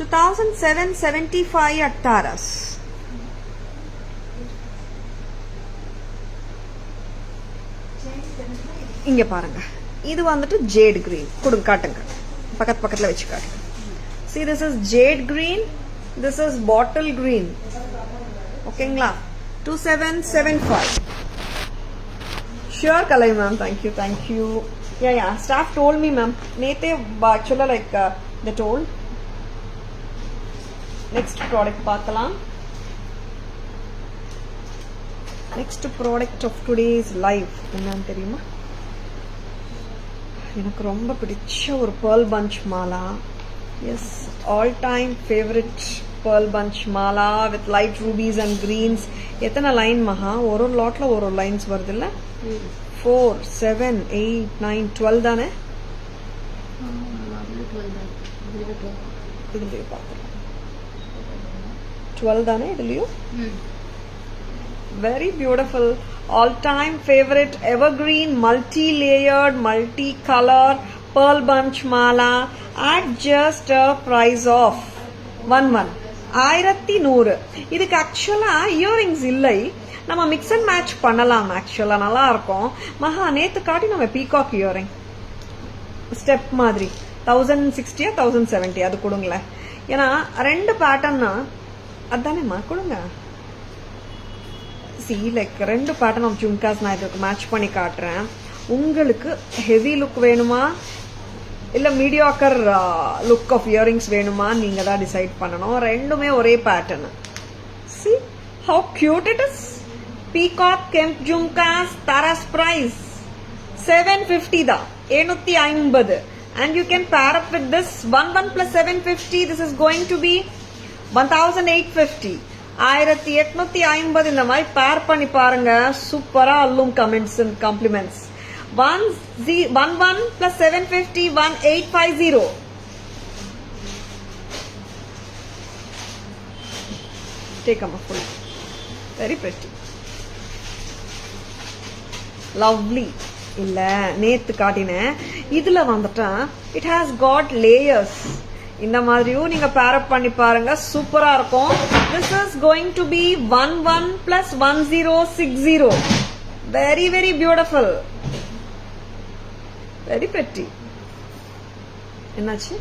2775 at Taras. இங்க பாருங்க, இது வந்துட்டு ஜேட் கிரீன். கொடுங்க, காட்டுங்க, பக்கத்துல வச்சு காட்டுங்க. See, this is jade green, this is bottle green. ஓகேங்களா? 2775. Sure Kalai ma'am, thank you. Yeah, staff told me ma'am. Nethe actually like they told. Next product paakalam. Next product of today's live enna theriyuma? எனக்கு ரொம்ப பிடிச்ச ஒரு pearl bunch mala. Yes, all time favorite pearl bunch mala with light rubies and greens. எத்தனை line மகா? ஒரு லாட்ல ஒரு lines வருது இல்ல? 4, 7, 8, 9, 12 தானே? இதுலயும் பார்க்கலாம். 12 தானே இதுலயும்? Very beautiful. All time favorite evergreen multi-layered multi-color pearl bunch mala at just a price of 1100. இதுக்கு ஆக்சுவலா இயரிங்ஸ் இல்லை, நம்ம மிக்ஸ் அண்ட் மேட்ச் பண்ணலாம். ஆக்சுவலா நல்லா இருக்கும். மகா நேத்து காட்டி நம்ம பீகாக் இயரிங் ஸ்டெப் மாதிரி 1060 1070 அது கொடுங்களேன். ஏன்னா ரெண்டு பேட்டர்னா அதானேம்மா கொடுங்க. சி லைக் ரெண்டு பேட்டர்ன் ஆஃப் ஜும்காஸ் நான் இதுக்கு மேட்ச் பண்ணி காட்டுறேன். உங்களுக்கு ஹெவி லுக் வேணுமா இல்ல மீடியாக்கர் லுக் ஆஃப் இயரிங்ஸ் வேணுமா நீங்க தான் டிசைட் பண்ணணும். ரெண்டுமே ஒரே pattern. See how cute it is. Peacock Kemp Jhumkas Taras price 750 da 750. And you can pair up with this 11 plus 750. This is going to be 1850. 1850 இந்த மாதிரி பேர் பண்ணி பாருங்க. சூப்பரா அல்லும் comments and compliments. 11 plus 750 1850. Take a full. Very pretty. Lovely. இல்ல நேத்து காட்டினேன். இதுல வந்துட்டா it has got layers. இந்த மாதிரியும் நீங்க பேர் அப் பண்ணி பாருங்க, சூப்பரா இருக்கும். This is going to be 11 plus 1060. Very very beautiful, very pretty. என்னாச்சு?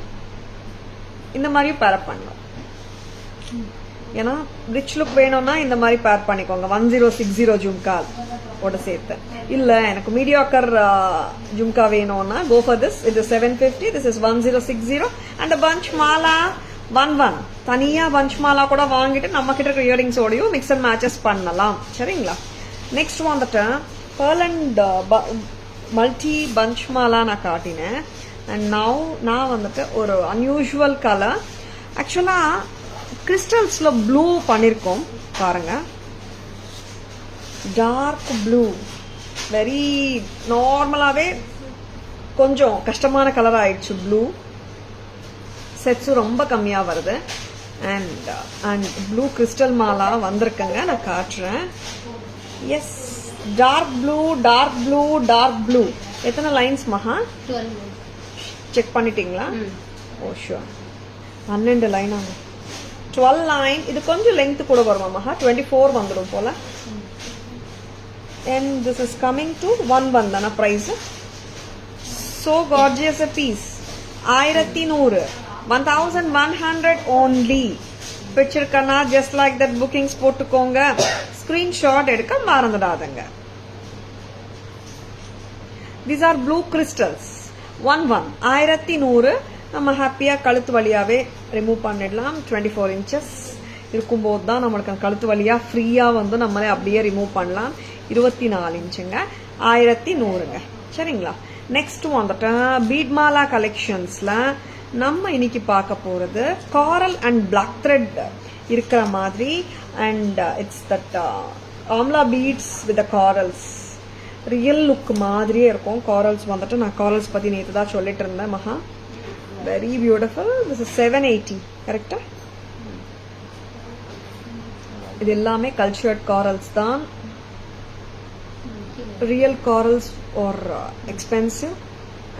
இந்த மாதிரி பேர் அப் பண்ணலாம். ஏன்னா ரிச் லுக் வேணும்னா இந்த மாதிரி பேர் பண்ணிக்கோங்க. 1060 ஜும்கா ஓட சேர்த்து. இல்ல எனக்கு மீடியாக்கர் ஜும்கா வேணும்னா go for this. இது 750, this is 1060 and a bunch mala 11. தனியா bunch mala கூட வாங்கிட்டு நம்ம கிட்ட இருக்க இயரிங்ஸ் ஓடையும் மிக்ஸ் அண்ட் மேட்சஸ் பண்ணலாம். சரிங்களா? நெக்ஸ்ட் வந்துட்டு pearl and multi bunch mala நான் காட்டினேன். அண்ட் நான் வந்துட்டு ஒரு அன்யூஷுவல் கலர், ஆக்சுவலா கிறிஸ்டல்ஸ்ல ப்ளூ பண்ணிருக்கோம் பாருங்க. டார்க் ப்ளூ, வெரி நார்மலாவே கொஞ்சம் கஷ்டமான கலர் ஆயிடுச்சு. ப்ளூ செட்ஸும் ரொம்ப கம்மியா வருது. அண்ட் ப்ளூ கிறிஸ்டல் மாலா வந்திருக்குங்க, நான் காட்டுறேன். Yes, dark blue dark blue dark blue. எத்தனை லைன்ஸ் மகா? செக் பண்ணிட்டீங்களா? ஓ ஷூர், 12 லைன் ஆகும். 12 லைன். இது கொஞ்சம் லென்த் கூட வருமா மகா? 24 வந்துடும் போல. and this is coming to 11 தான price. so gorgeous a piece. 1100, 1100 only. picture kana just like that bookings போட்டுக்கோங்க. screenshot எடுக்க மறந்துடாதீங்க. these are blue crystals. 1100 நம்ம ஹாப்பியா கழுத்து வழியாவே ரிமூவ் பண்ணிடலாம். 24 inches இருக்கும்போது தான் நம்மளுக்கு கழுத்து வழியா ஃப்ரீயா வந்து நம்மளே அப்படியே ரிமூவ் பண்ணலாம். 24 இன்ச்சுங்க, 1100ங்க. சரிங்களா? நெக்ஸ்ட் வந்துட்டு பீட் மாலா கலெக்ஷன்ஸ்ல நம்ம இன்னைக்கு பார்க்க போறது காரல் அண்ட் பிளாக் த்ரெட் இருக்கிற மாதிரி. And it's that amla beads with corals. Real look மாதிரியே இருக்கும். காரல்ஸ் வந்துட்டு நான் காரல்ஸ் பத்தி நேற்று தான் சொல்லிட்டு இருந்தேன் மகா. very beautiful. this is 780, correct? இது எல்லாமே கல்ச்சர்ட் காரல்ஸ் தான். Real corals are expensive.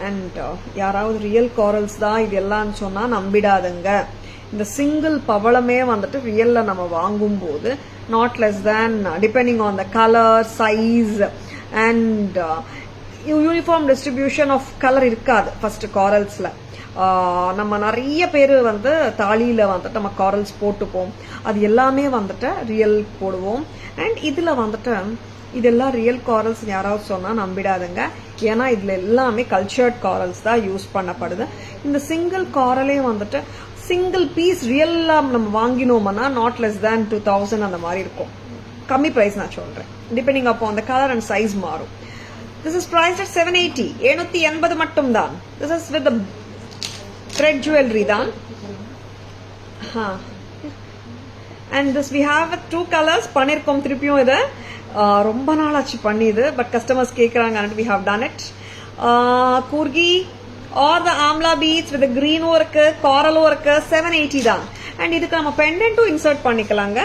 And யாராவது ரியல் காரல்ஸ் தான் இது எல்லாம் சொன்னா நம்பிடாதுங்க. இந்த சிங்கிள் பவளமே வந்துட்டு ரியல்ல நம்ம வாங்கும் போது not less than, depending on the colour, size and uniform distribution of colour இருக்காது ஃபர்ஸ்ட் காரல்ஸ்ல. நம்ம நிறைய பேர் வந்து தாலியில வந்துட்டு நம்ம காரல்ஸ் போட்டுப்போம். அது எல்லாமே வந்துட்டு ரியல் போடுவோம். அண்ட் இதுல வந்துட்டு இதெல்லாம் ரியல் காரல்ஸ் யாராவது சொன்னா நம்பிடாதுங்க. ஏன்னா இதுல எல்லாமே கல்ச்சர்ட் காரல்ஸ் தான் யூஸ் பண்ணப்படுது. இந்த சிங்கிள் காரலே வந்துட்டு சிங்கிள் பீஸ் ரியல்லா நம்ம வாங்கினோம்னா நாட் லெஸ் தேன் 2000 அந்த மாதிரி இருக்கும். கம்மி பிரைஸ் நான் சொல்றேன். டிபெண்டிங் அப்போ அந்த கலர் அண்ட் சைஸ் மாறும். This is priced at 780. 780 மட்டும் தான். This is with the thread jewelry தான். And this we have 2 colors பண்ணிருக்கோம். திருப்பியும் இது ரொம்ப நாள் ஆச்சு பண்ணிது, பட் கஸ்டமர்ஸ் கேக்குறாங்க and we have done it. கூர்கி or the amla beads with the green work, coral work 780 தான். and இதுக்கு நம்ம pendant இன்சர்ட் பண்ணிக்கலாங்க.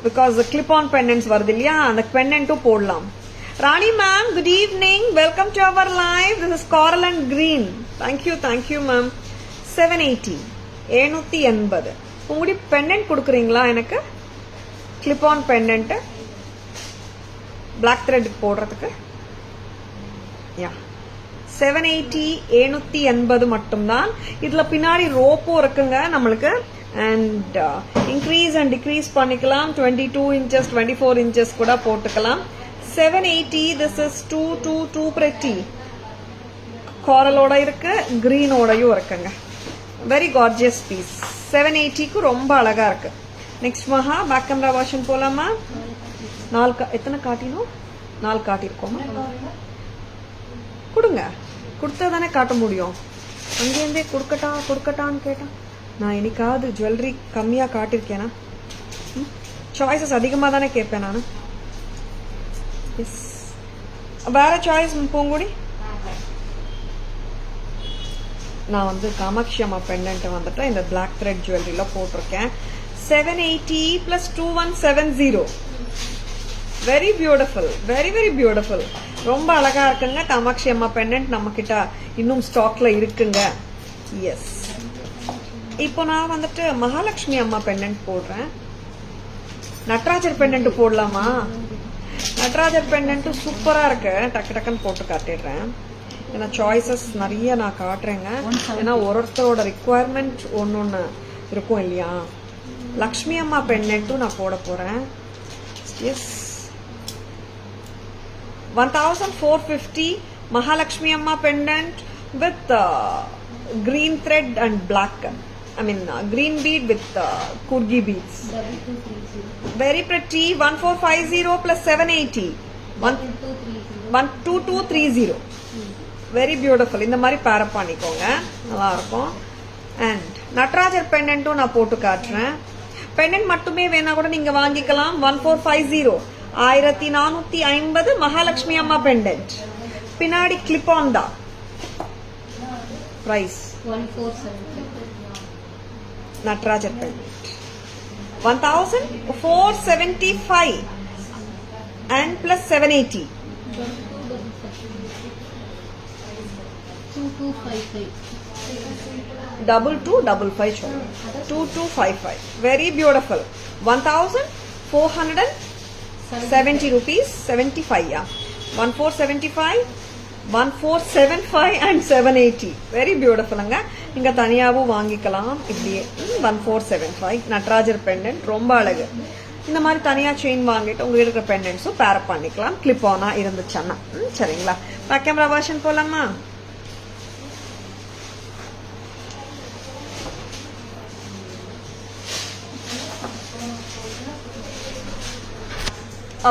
because the clip on pendants வருது இல்லையா, அந்த pendant போடலாம். Rani ma'am, good evening. Welcome to our live. This is coral and green. Thank you ma'am. 780. 780. உங்களுடைய pendant கொடுக்குறீங்களா எனக்கு? clip on pendant black thread போடுறதுக்கு. yeah. 780, 780 மட்டும்தான். இதுல பின்னாடி ரோப்பும் இருக்குங்க நம்மளுக்கு. and increase and decrease பண்ணிக்கலாம். 22 inches, 24 inches கூட போட்டுக்கலாம். 780. this is 222 pretty. கோரலோட இருக்கு, கிரீனோடயும் இருக்குங்க. Very gorgeous piece. 780க்கு ரொம்ப அழகா இருக்கு. நெக்ஸ்ட் மகா பேக் கேமரா வாஷன் போலாமா? 4 எத்தனை காட்டினோம்? 4 காட்டிருக்கோமா? கொடுங்க, கொடுத்தா தானே காட்ட முடியும். அங்கேருந்தே கொடுக்கட்டான்னு கேட்டான். நான் என்னைக்காவது ஜுவல்லரி கம்மியா காட்டிருக்கேனா? சாய்ஸஸ் அதிகமா தானே கேட்பேன் நான். வேற சாய்ஸ் பூங்குடி? நான் வந்து காமாட்சி அம்மா பெண்டன்ட் வந்துட்டு இந்த பிளாக் த்ரெட் ஜுவல்லரியில போட்டிருக்கேன். 780 plus 2170. Very beautiful, very very beautiful. ரொம்ப அழகா இருக்குங்க. காமாட்சி அம்மா பெண்டன்ட் நம்ம கிட்ட இன்னும் ஸ்டாக்ல இருக்குங்க. எஸ். இப்போ நான் வந்துட்டு மகாலட்சுமி அம்மா பெண்டன்ட் போடுறேன். நட்ராஜர் பெண்டன்ட் போடலாமா? நட்ராஜர் பெண்டன்ட் சூப்பரா இருக்கு. டக்கு டக்குன்னு போட்டு காட்டிடுறேன். ஏன்னா சாய்ஸஸ் நிறைய நான் காட்டுறேங்க. ஏன்னா ஒருத்தரோட ரிக்குவயர்மெண்ட் ஒன்று இருக்கும் இல்லையா. லக்ஷ்மி அம்மா பெண்டன்ட்டும் நான் போட போறேன். Yes, 1450 Mahalakshmi Amma pendant with green thread and black. I mean green bead with kurgi beads. Very pretty. 1450 plus 780. 12230. Very beautiful. இந்த மாதிரி பேர் அப் பண்ணிக்கோங்க, நல்லா இருக்கும். அண்ட் நட்ராஜர் பெண்டன்ட்டும் நான் போட்டு காட்டுறேன். பெண்டன்ட் மட்டுமே வேணா கூட நீங்க வாங்கிக்கலாம். 1450 1450 மகாலட்சுமி அம்மா பெண்டன்ட். பின்னாடி கிளிப் ஆன் தான். Price 1475. Natarajar pendant 1475 and plus 780. 2255. 2255. Very beautiful. 1470 rupees. 75. Yeah. 1475, 1475 and 780. Very beautiful. நீங்க தனியாவும் வாங்கிக்கலாம். இப்படியே 1475 நட்ராஜர் பெண்டன்ட் ரொம்ப அழகு. இந்த மாதிரி தனியா செயின் வாங்கிட்டு உங்களுக்கு இருக்கிற பெண்டன்ட்ஸும் பேர் அப் பண்ணிக்கலாம். கிளிப் ஆனா இருந்துச்சுன்னா. சரிங்களா? பேக் கேமரா வெர்ஷன் போலாமா?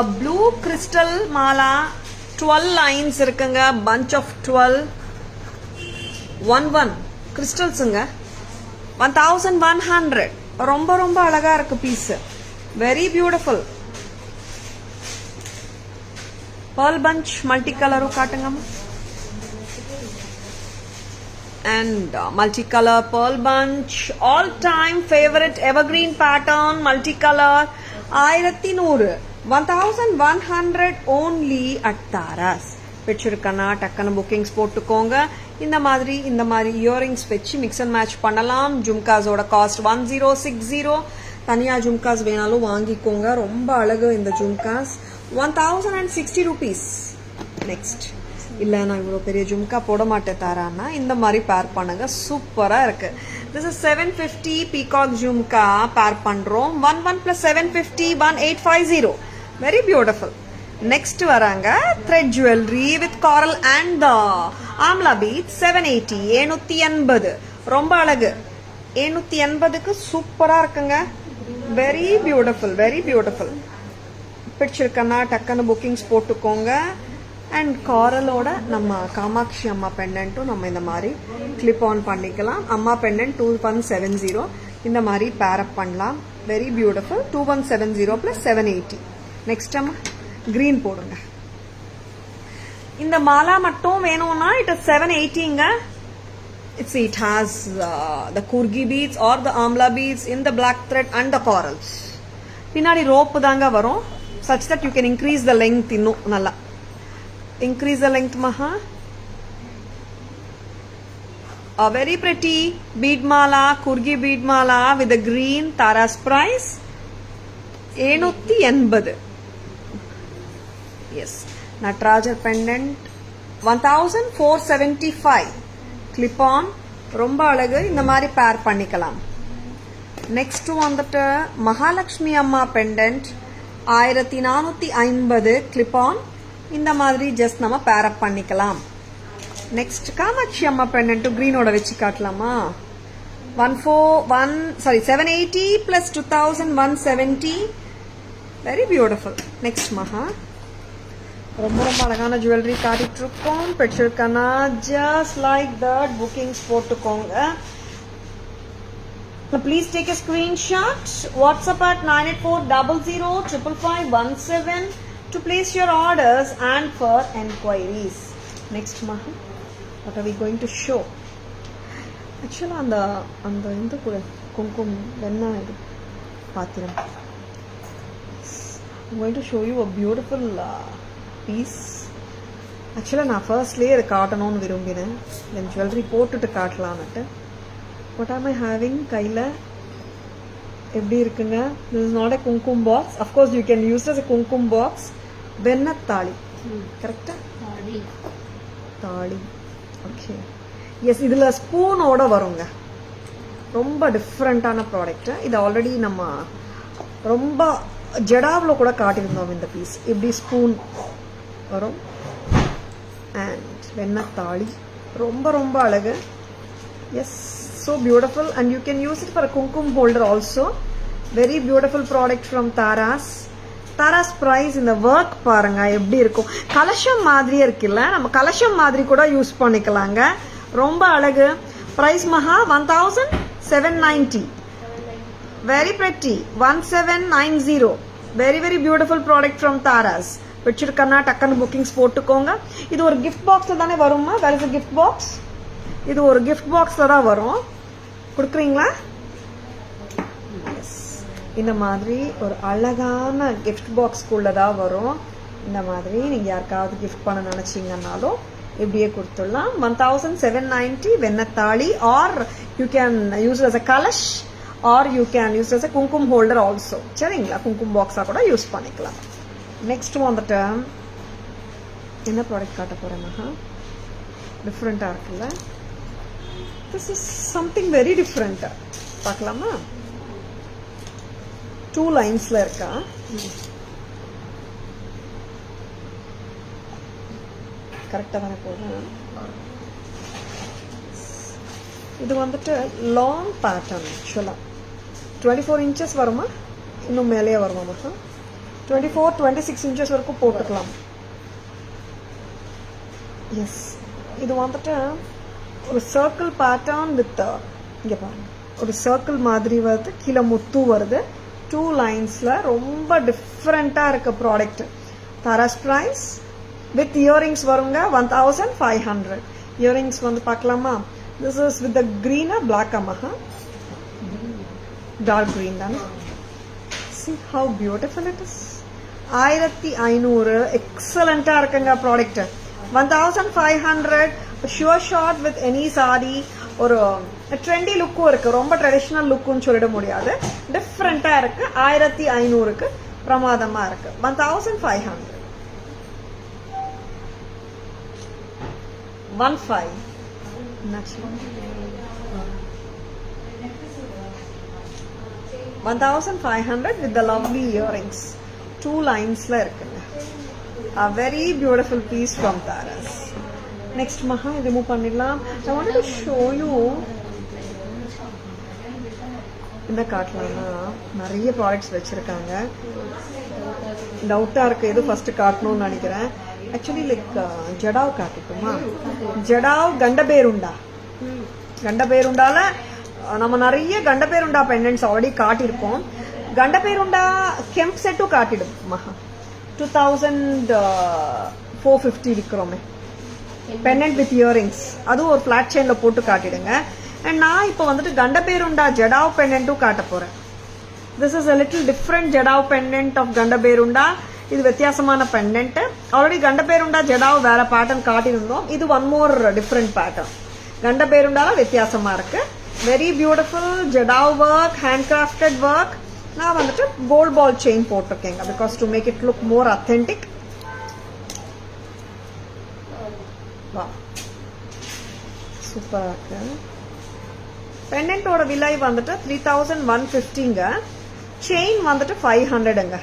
A blue crystal mala, 12 lines இருக்குங்க. bunch of 12 11 crystals-ங்க. 1100. ரொம்ப ரொம்ப அழகா இருக்கு piece. very beautiful. pearl bunch multicolor காட்டுங்கம்மா. and multicolor pearl bunch, all time favorite evergreen pattern multicolor. 1100. 1100 only at Taras. பிடிச்சிருக்கனா டக்குன்னு புக்கிங்ஸ் போட்டுக்கோங்க. இந்த மாதிரி இயரிங்ஸ் வச்சு மிக்ஸ் அண்ட் மேட்ச் பண்ணலாம். ஜும்காஸோட காஸ்ட் 1060. தனியா ஜும்காஸ் வேணாலும் வாங்கிக்கோங்க. ரொம்ப அழகு இந்த ஜும்காஸ். 1060 rupees. நெக்ஸ்ட், இல்ல நான் இவ்வளவு பெரிய ஜும்கா போட மாட்டேன் தாரான்னா இந்த மாதிரி பேர் பண்ணுங்க. சூப்பரா இருக்கு. This is 750 peacock jhumka pair பண்றோம். 11 plus 750 1850. Very beautiful. Next varanga thread jewelry with coral and the amla beads. 780. 780. ரொம்ப அழகு. 780க்கு சூப்பரா இருக்குங்க. Very beautiful, very beautiful. பிடிச்சிருக்கனா டக்குன்னு புக்கிங்ஸ் போட்டுக்கோங்க. அண்ட் காரலோட நம்ம காமாட்சி அம்மா பெண்டன்ட்டும் நம்ம இந்த மாதிரி கிளிப் ஆன் பண்ணிக்கலாம். அம்மா பெண்டன்ட் 2170 இந்த மாதிரி பேர் அப் பண்ணலாம். Very beautiful. 2170 பிளஸ் 780. நெக்ஸ்ட் அம்மா கிரீன் போடுங்க. இந்த மாலா மட்டும் வேணும்னா இட் இஸ் 780ங்க. it has the kurgi beads or the amla beads in the black thread and the corals. பின்னாடி ரோப் தாங்க வரும். such that you can increase the length. இன்னும் நல்லா increase the length maha. A very pretty bead mala, kurgi bead mala with a green. Tara's price 780. Yes. Natrajar pendant 1475. Clip on ரொம்ப அழகு. இந்த மாதிரி பேர் பண்ணிக்கலாம். நெக்ஸ்ட் வந்துட்டு Mahalakshmi Amma pendant 1450. Clip on இந்த மாதிரி ஜஸ்ட் நம்ம பேர் அப் பண்ணிக்கலாம். நெக்ஸ்ட் காமாட்சி அம்மா பெண்டன்ட் கிரீனோட வச்சு காட்டலாமா? 780 plus 2170. Very beautiful. நெக்ஸ்ட் மகா ரொம்ப ரொம்ப அழகான ஜுவல்லரி காட்டிட்டு இருக்கோம். பிடிச்சிருக்கானா ஜஸ்ட் லைக் தட் புக்கிங்ஸ் போட்டுக்கோங்க. Please take a screenshot. WhatsApp at 9840055517 to place your orders and for enquiries. Next Maha, what are we going to show? Actually அந்த இந்த கூட குங்குமம் வெண்ணா இது பாத்திரம். I'm going to show you a beautiful piece. Actually நான் ஃபர்ஸ்ட்லயே இதை காட்டணும்னு விரும்பினேன். என் ஜுவல்லரி போட்டுட்டு காட்டலான்னுட்டு. what am I having கையில் எப்படி இருக்குங்க? this is not a kumkum box. Of course you can use it as a kumkum box. வெண்ணத்தாளி கரெக்டா? தாளி. ஓகே. எஸ், இதில் ஸ்பூனோட வருங்க. ரொம்ப டிஃப்ரெண்ட்டான ப்ராடக்ட். இது ஆல்ரெடி நம்ம ரொம்ப ஜடாவில் கூட காட்டியிருந்தோம். இந்த பீஸ் இப்படி ஸ்பூன் வரும். அண்ட் வெண்ணத்தாளி ரொம்ப ரொம்ப அழகு. Yes, so beautiful, and you can use it for a kumkum holder also. Very beautiful product from Tara's price இந்த work பாருங்க எப்படி இருக்கும். கலசம் மாதிரியே இருக்குல்ல, நம்ம கலசம் மாதிரி கூட யூஸ் பண்ணிக்கலாங்க. ரொம்ப அழகு. price மகா 1790. very pretty 1790. very very beautiful product from Tara's. வச்சிருக்கனா டக்குன்னு புக்கிங்ஸ் போட்டுக்கோங்க. இது ஒரு gift boxல தானே வருமா? Where is a gift box? இது ஒரு கிஃப்ட் பாக்ஸில் தான் வரும். கொடுக்குறீங்களா? எஸ், இந்த மாதிரி ஒரு அழகான கிஃப்ட் பாக்ஸ்குள்ளே தான் வரும். இந்த மாதிரி நீங்கள் யாருக்காவது கிஃப்ட் பண்ண நினச்சிங்கன்னாலும் இப்படியே கொடுத்துடலாம். 1790 வெண்ணத்தாளி. Or you can use as a kalash, or you can use as a kungumam holder also. சரிங்களா? குங்குமம் பாக்ஸாக கூட யூஸ் பண்ணிக்கலாம். நெக்ஸ்ட் வந்துட்டு என்ன ப்ராடக்ட் காட்ட போகிறேன்னா, டிஃப்ரெண்ட்டாக இருக்குல்ல. this is something very different. பார்க்கலாமா? 2 லைன்ஸ்ல இருக்கா. கரெக்டாக தானே போடுறேன். இது வந்துட்டு லாங் பேட்டர்ன். ஆக்சுவலாக 24 inches வருமா? இன்னும் மேலேயே வருமா? மட்டும் 24-26 inches வரைக்கும் போட்டுக்கலாம். எஸ், இது வந்துட்டு ஒரு சர்க்கிள் பேட்டர்ன் வித் இங்கே பாருங்க, ஒரு சர்க்கிள் மாதிரி வருது. கீழே முத்து வருது. 2 லைன்ஸில் ரொம்ப டிஃப்ரெண்ட்டாக இருக்க product. Tara's price with earrings வருங்க 1500. இயரிங்ஸ் வந்து பார்க்கலாமா? திஸ் இஸ் வித் த க்ரீனா பிளாக்கா மகா? டார்க் க்ரீன் தானே. see how beautiful it is. 1500. எக்ஸலண்ட்டாக இருக்குங்க product. 1500. Sure short with any sorry. ஒரு ட்ரெண்டி லுக்கும் இருக்கு. ரொம்ப ட்ரெடிஷ்னல் லுக்குன்னு சொல்லிட முடியாது. டிஃப்ரெண்டா இருக்கு. 1500க்கு பிரமாதமா இருக்கு. 1500. 15. 1500 with the lovely earrings. 2 linesல இருக்குங்க. A very beautiful piece from Tara's. Next மகா ரிமூவ் பண்ணிடலாம். I wanted to show you. என்ன காட்டலாம்னா, நிறைய ப்ராடக்ட்ஸ் வச்சிருக்காங்க. டவுட்டா இருக்கு எது ஃபர்ஸ்ட் காட்டணும்னு நினைக்கிறேன். ஆக்சுவலி லைக் ஜடாவ் காட்டிட்டுமா? ஜடாவ் கண்டபேருண்டா. கண்டபேருண்டால நம்ம நிறைய கண்டபேருண்டா பெண்டன்ட்ஸ் ஆல்ரெடி காட்டியிருக்கோம். கண்டபேருண்டா கெம்ப் செட்டும் காட்டிடும் மகா. 2450 விற்கிறோமே பெண்டன்ட் வித் இயரிங்ஸ். அதுவும் ஒரு ஃபிளாட் செயின்ல போட்டு காட்டிடுங்க. அண்ட் நான் இப்போ வந்துட்டு கண்டபேருண்டா ஜடாவ் பெண்டன்ட்டும் காட்ட போறேன். This is a little different jadau pendant of Gandaberunda. இது வித்தியாசமான பெண்டன்ட். ஆல்ரெடி கண்டபேருண்டா ஜடாவ் வேற பேட்டர்ன் காட்டியிருந்தோம். இது ஒன் மோர் டிஃப்ரெண்ட் பேட்டர்ன். கண்டபேருண்டால வித்தியாசமா இருக்கு. Very beautiful jadau work, hand crafted work. நான் வந்துட்டு கோல்ட் பால் செயின் போட்டிருக்கேங்க because to make it look more authentic. சூப்பரா இருக்கு. பெண்டன்ட்டோட விலை வந்துட்டு 3150ங்க. செயின் வந்துட்டு 500ங்க.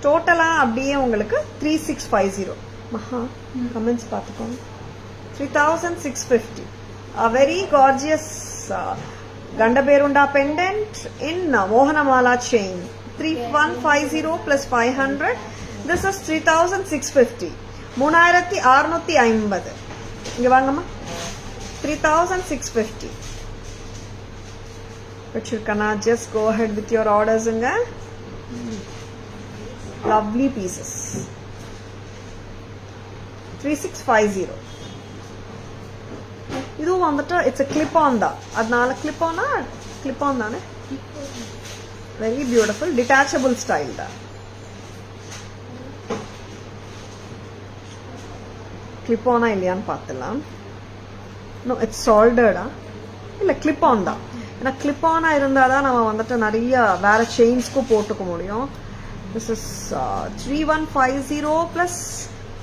டோட்டலா அப்படியே உங்களுக்கு 3650. மகா கமெண்ட்ஸ் பார்த்துக்கோங்க. 3650. A very gorgeous Gandaberunda pendant in Mohanamala chain. 3150 plus 500. This is 3650. 3650. இங்க வாங்கம்மா. 3650. But you can just go ahead with your orders. Lovely pieces. 3650. இது வந்துட்டு இட்ஸ் கிளிப் ஆன் தான். அதனால கிளிப் ஆன் தானே. வெரி பியூட்டிஃபுல் டிட்டாச்சபிள் ஸ்டைல் தான். Clip ஆனா இல்லையான்னு பார்த்துலாம். நோ இட்ஸ் சால்டடா இல்ல கிளிப் ஆன் தான். ஏன்னா கிளிப் ஆனா இருந்தால் தான் நம்ம வந்துட்டு நிறைய வேற செயின்ஸ்க்கும் போட்டுக்க முடியும். This is 3150 plus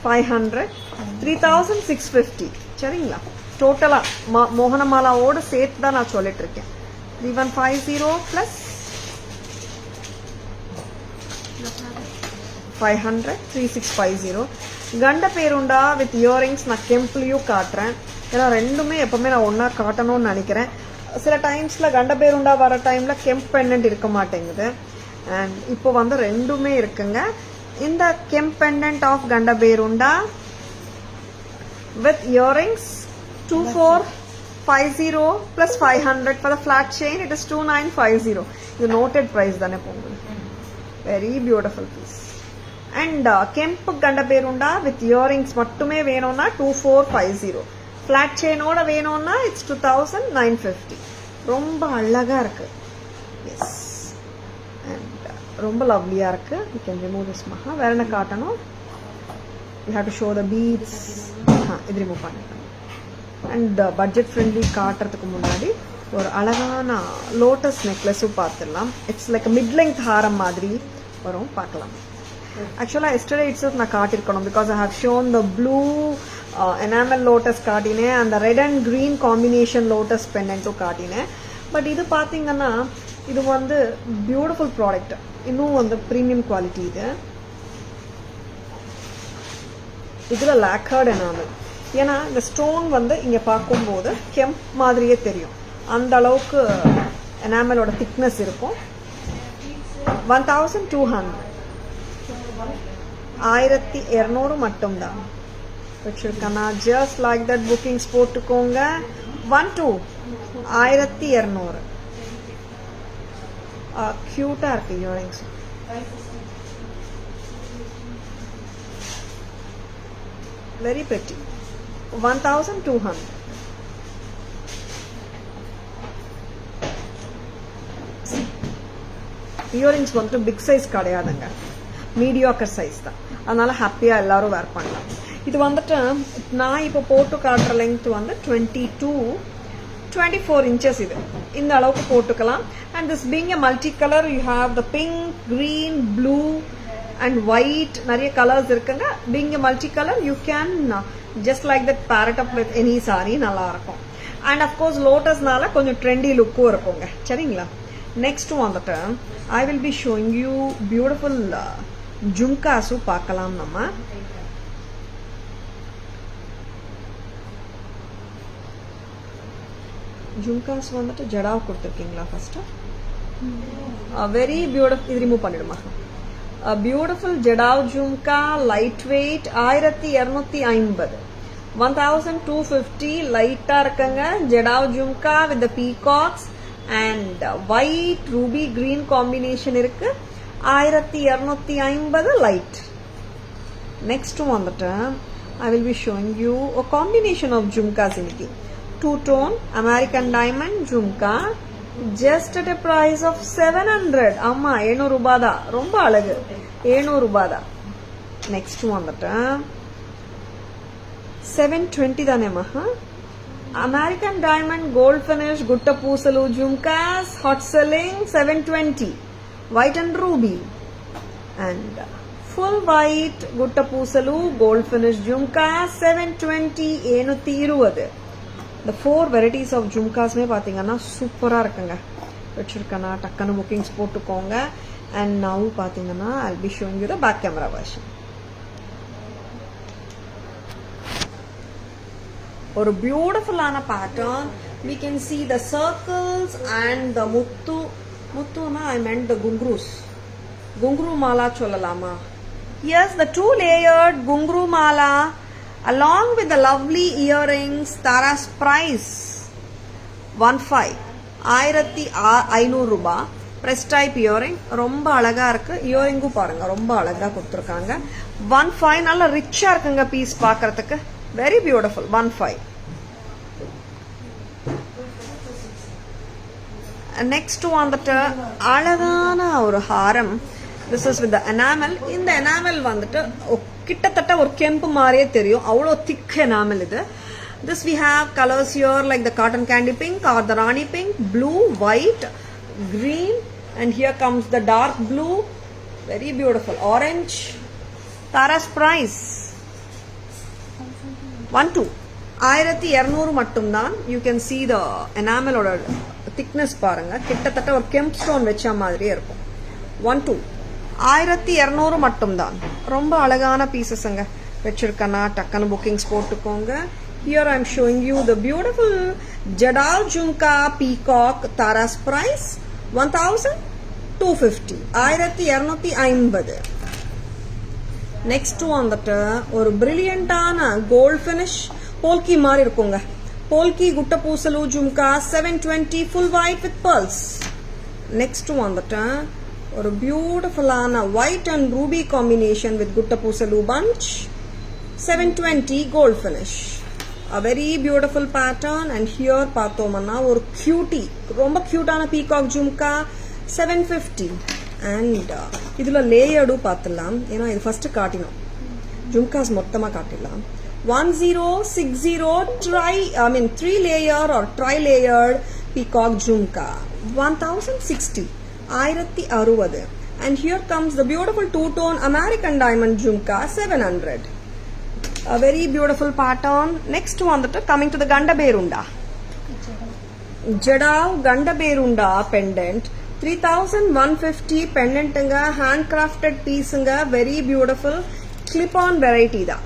500 3650. சரிங்களா? டோட்டலாக மோகனமாலாவோடு சேர்த்து தான் நான் சொல்லிட்டு இருக்கேன். 3150 plus 500 3650. கண்ட பேருண்டா வித் இயரிங்ஸ் நான் கெம்ப்லையும் காட்டுறேன். ஏன்னா ரெண்டுமே எப்பவுமே நான் ஒன்றா காட்டணும்னு நினைக்கிறேன். சில டைம்ஸில் கண்ட பேருண்டா வர டைமில் கெம்ப் பெண்டன்ட் இருக்க மாட்டேங்குது. அண்ட் இப்போ வந்து ரெண்டுமே இருக்குங்க. இந்த கெம்ப் பெண்டன்ட் ஆஃப் கண்ட Berunda with earrings 2450 plus 500 for the flat chain. It is 2950. இது noted price தானே போகுது. Very beautiful piece. And kemp ganda perunda with earrings மட்டுமே வேணும்னா 2450. flat chain ஓட வேணும்னா it's 2950. ரொம்ப அழகா இருக்கு. Yes. And ரொம்ப லவ்லியா இருக்கு. You can remove this மகா. வேற என்ன காட்டணும்? You have to show the beads. இது ரிமூவ் பண்ணிட்டேன். அண்ட் பட்ஜெட் ஃப்ரெண்ட்லி காட்டுறதுக்கு முன்னாடி ஒரு அழகான லோட்டஸ் நெக்லஸும் பார்த்துடலாம். இட்ஸ் லைக் மிட் லெங்க் ஹாரம் மாதிரி வரும், பார்க்கலாம். ஆக்சுவலாக எஸ்டர்டே இட்ஸ் நான் காட்டியிருக்கணும். Because I have shown the blue enamel lotus காட்டினேன், அந்த red and green combination lotus பெண்டன்ட்டும் காட்டினேன். பட் இது பார்த்தீங்கன்னா இது வந்து பியூட்டிஃபுல் ப்ராடக்ட். இன்னும் வந்து ப்ரீமியம் குவாலிட்டி. இதில் லேக்கர்டு எனாமல். ஏன்னா இந்த ஸ்டோன் வந்து இங்கே பார்க்கும்போது கெம்ப் மாதிரியே தெரியும். அந்த அளவுக்கு எனாமலோட திக்னஸ் இருக்கும். 1200 1200 மட்டும்தான் வச்சிருக்கேன். ஜஸ்ட் லைக் தட் புக்கிங்ஸ் போட்டுக்கோங்க. 1200 க்யூட்டாக இருக்கு இயரிங்ஸ். Very pretty. 1200. இயரிங்ஸ் வந்துட்டு பிக் சைஸ் கிடையாதுங்க, மீடியாக்கர் சைஸ் தான். அதனால ஹாப்பியாக எல்லாரும் வேர் பண்ணலாம். இது வந்துட்டு நான் இப்போ போட்டு காட்டுற லெங்த் வந்து 22-24 inches. இது இந்த அளவுக்கு போட்டுக்கலாம். And this being a multi colour, you have the pink, green, blue and white. நிறைய கலர்ஸ் இருக்குங்க. being a multi color you can just like that pair it up with any saree. நல்லா இருக்கும். and of course lotusனால கொஞ்சம் trendy லுக்கும் இருக்குங்க. சரிங்களா? next வந்துட்டு I will be showing you beautiful jhumkas பார்க்கலாம். நம்ம ஜும்காஸ் வந்துட்டு ஜடாவ் கொடுத்துருக்கீங்களா ஃபர்ஸ்ட்? Very beautiful. இது ரிமூவ் பண்ணிடுமா? Beautiful jadau jhumka, light weight, 1250. 1250 லைட்டா இருக்குங்க. Jadau jhumka with the peacocks and white ruby green combination இருக்கு. 1250 லைட். நெக்ஸ்ட் வந்துட்டு I will be showing you a combination of jhumkas இன்னைக்கு. Two-tone American diamond jhumka just at a price of 700. ஆமா 700 ரூபாய் தான். ரொம்ப அழகு. 700 ரூபாய் தான். நெக்ஸ்ட் வந்துட்டு 720 தானே மகா. American diamond gold finish gutta பூசலு jhumkas hot selling 720. White and ruby and full white gutta பூசலு gold finish jhumkas 720. 720. The 4 varieties of ஜும்காஸ்மே பார்த்தீங்கன்னா சூப்பராக இருக்குங்க. வச்சிருக்கேன்னா டக்குன்னு புக்கிங்ஸ் போட்டுக்கோங்க. அண்ட் now பார்த்தீங்கன்னா I'll be showing you the back camera version. ஒரு பியூட்டிஃபுல்லான pattern. we can see the circles and the முத்துனா I meant the ghungroo mala சொல்லலாமா? yes, the 2 layered குங்க்ரு Mala along with the lovely earrings. Tara's price 1500 ரூபாய். press type earring. ரொம்ப அழகா இருக்கு. இயரிங்கும் பாருங்க ரொம்ப அழகா கொடுத்துருக்காங்க. 15. நல்ல ரிச்சா இருக்குங்க பீஸ் பார்க்கறதுக்கு. Very beautiful. 15. நெக்ஸ்ட் வந்துட்டு அழகான ஒரு ஹாரம். This is with enamel. இந்த எனாமல் வந்துட்டு கிட்டத்தட்ட ஒரு கெம்பு மாதிரியே தெரியும். அவ்வளோ திக் எனாமல் இது. This we have colors here like the cotton candy pink or the Rani pink, blue, white, green, and here comes the dark blue. Very beautiful. Orange. Tara's price 12. 1200 மட்டும்தான். You can see the enamel ஓட thickness பாருங்க. கிட்டத்தட்ட ஒரு கெம்ப் stone வெச்ச மாதிரியே இருக்கும். 12. 1200 மட்டும்தான். ரொம்ப அழகான பீசஸ்ங்க. வெச்சிருக்கனா டக்கன புக்கிங்ஸ் போட்டுக்கோங்க. Here I am showing you the beautiful Jadal Jhumka Peacock. Tara's price 1250. 1250. Next வந்துட்டு ஒரு பிரில்லியண்டான கோல்ட் ஃபினிஷ் போல்கி மாதிரி இருக்குங்க. போல்கி குட்ட பூசலு jhumka 720 full white with pearls. Next வந்துட்டு ஒரு பியூட்டிஃபுல்லான white and ruby combination with குட்ட பூசலு bunch 720 gold finish. A very beautiful pattern. And here பார்த்தோம்னா ஒரு cutie ரொம்ப கியூட்டான பீகாக் ஜும்கா 750. And இதுல லேயர்டு பார்த்தலாம். ஏன்னா இது ஃபர்ஸ்ட் காட்டினோம். ஜும்காஸ் மொத்தமா காட்டிடலாம். 1060 3 layer or tri layered peacock jhumka 1060. 1060. And here comes the beautiful two tone American diamond jhumka 700. A very beautiful pattern. Next one coming to the Ganda Berunda. Jadal Ganda Berunda pendant 3150 pendant anga handcrafted piece anga very beautiful clip on variety da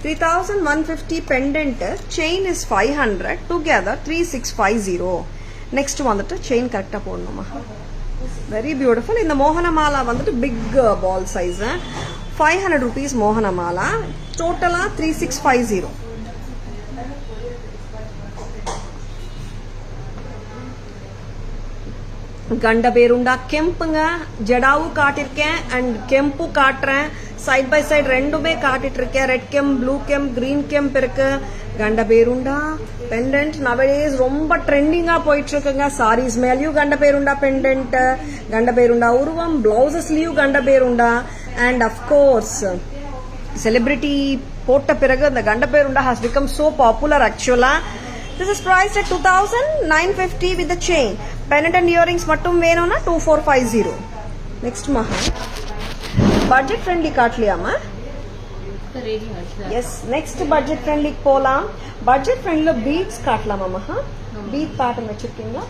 3150 pendant chain is 500 together 3650. Next vandu chain correct ah podnuma very beautiful. In the mohana mala vandu big ball size 500 rupees mohana mala total 3650. கண்ட Berunda கெம்புங்க jadau காட்டிருக்கேன் and கெம்பு காட்டுறேன். Side by side ரெண்டுமே காட்டிட்டு இருக்கேன். Red கெம்ப், blue கெம்ப், green கெம்ப் இருக்கு. கண்ட Berunda pendant nowadays ரொம்ப ட்ரெண்டிங்கா போயிட்டு இருக்குங்க. சாரீஸ் மேலயும் கண்ட பேருண்டா பெண்டன்ட், கண்ட பேருண்டா உருவம், பிளவுசஸ்லயும் கண்ட பேருண்டா. அண்ட் அஃப்கோர்ஸ் செலிபிரிட்டி போட்ட பிறகு அந்த கண்ட Berunda has become so popular ஆக்சுவலா. This is priced at 2950 with the chain. Pendant and earrings mattum venona 2450. Next maha budget friendly kaatliyaama. Yes, next budget friendly polam. Budget friendly beads kaatlama maha. Bead pattern vechirkeenga.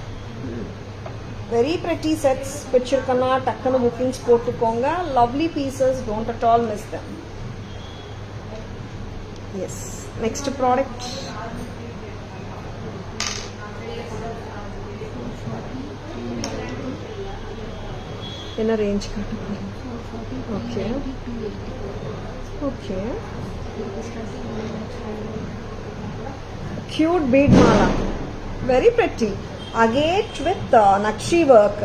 Very pretty sets vechirkana takkana bookings potukonga. Lovely pieces, don't at all miss them. Yes, next product. In a range category. Okay. Okay. Cute bead mala. Very pretty. Agate with Nakshi work.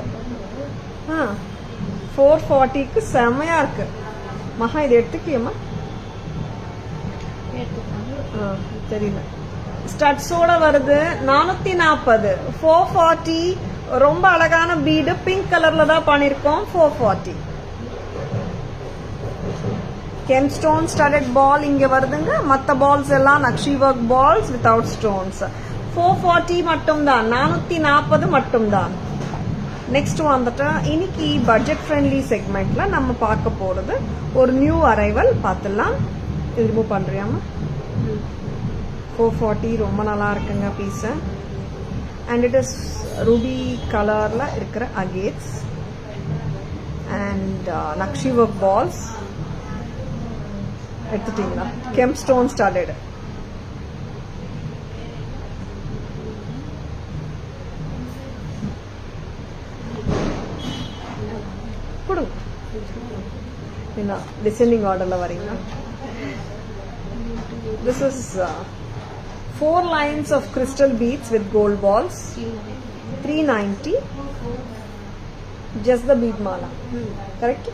440 க்கு செமையா இருக்கு. மகா இது எடுத்துக்கலாமா? தெரியல. ஸ்டட்ஸோட வருது 440. 440 ரொம்ப அழகான பீடு பிங்க் கலர்ல தான் பண்ணிருக்கோம். 440. கெம்ஸ்டோன் ஸ்டடட் பால் இங்க வருதுங்க. மத்த பால்ஸ் எல்லாம் நக்ஷி ஒர்க் பால்ஸ் வித்வுட் ஸ்டோன்ஸ். 440 மட்டும் தான். 440 மட்டும் தான். நெக்ஸ்ட் வந்துட்டு இன்னைக்கு பட்ஜெட் ஃப்ரெண்ட்லி செக்மெண்ட்ல நம்ம பார்க்க போறது ஒரு நியூ அரைவல் பார்த்துடலாம். இது ரிமூவ் பண்றியாமா? 440 ரொம்ப நல்லா இருக்குங்க piece. And it is ruby colorல இருக்கிற agates and Nakshi work balls. எடுத்துட்டீங்களா? Kempstone studded. குடு. என்ன descending orderல வரீங்களா? This is 4 lines of crystal beads with gold balls. 390. Just the bead mala. Correct?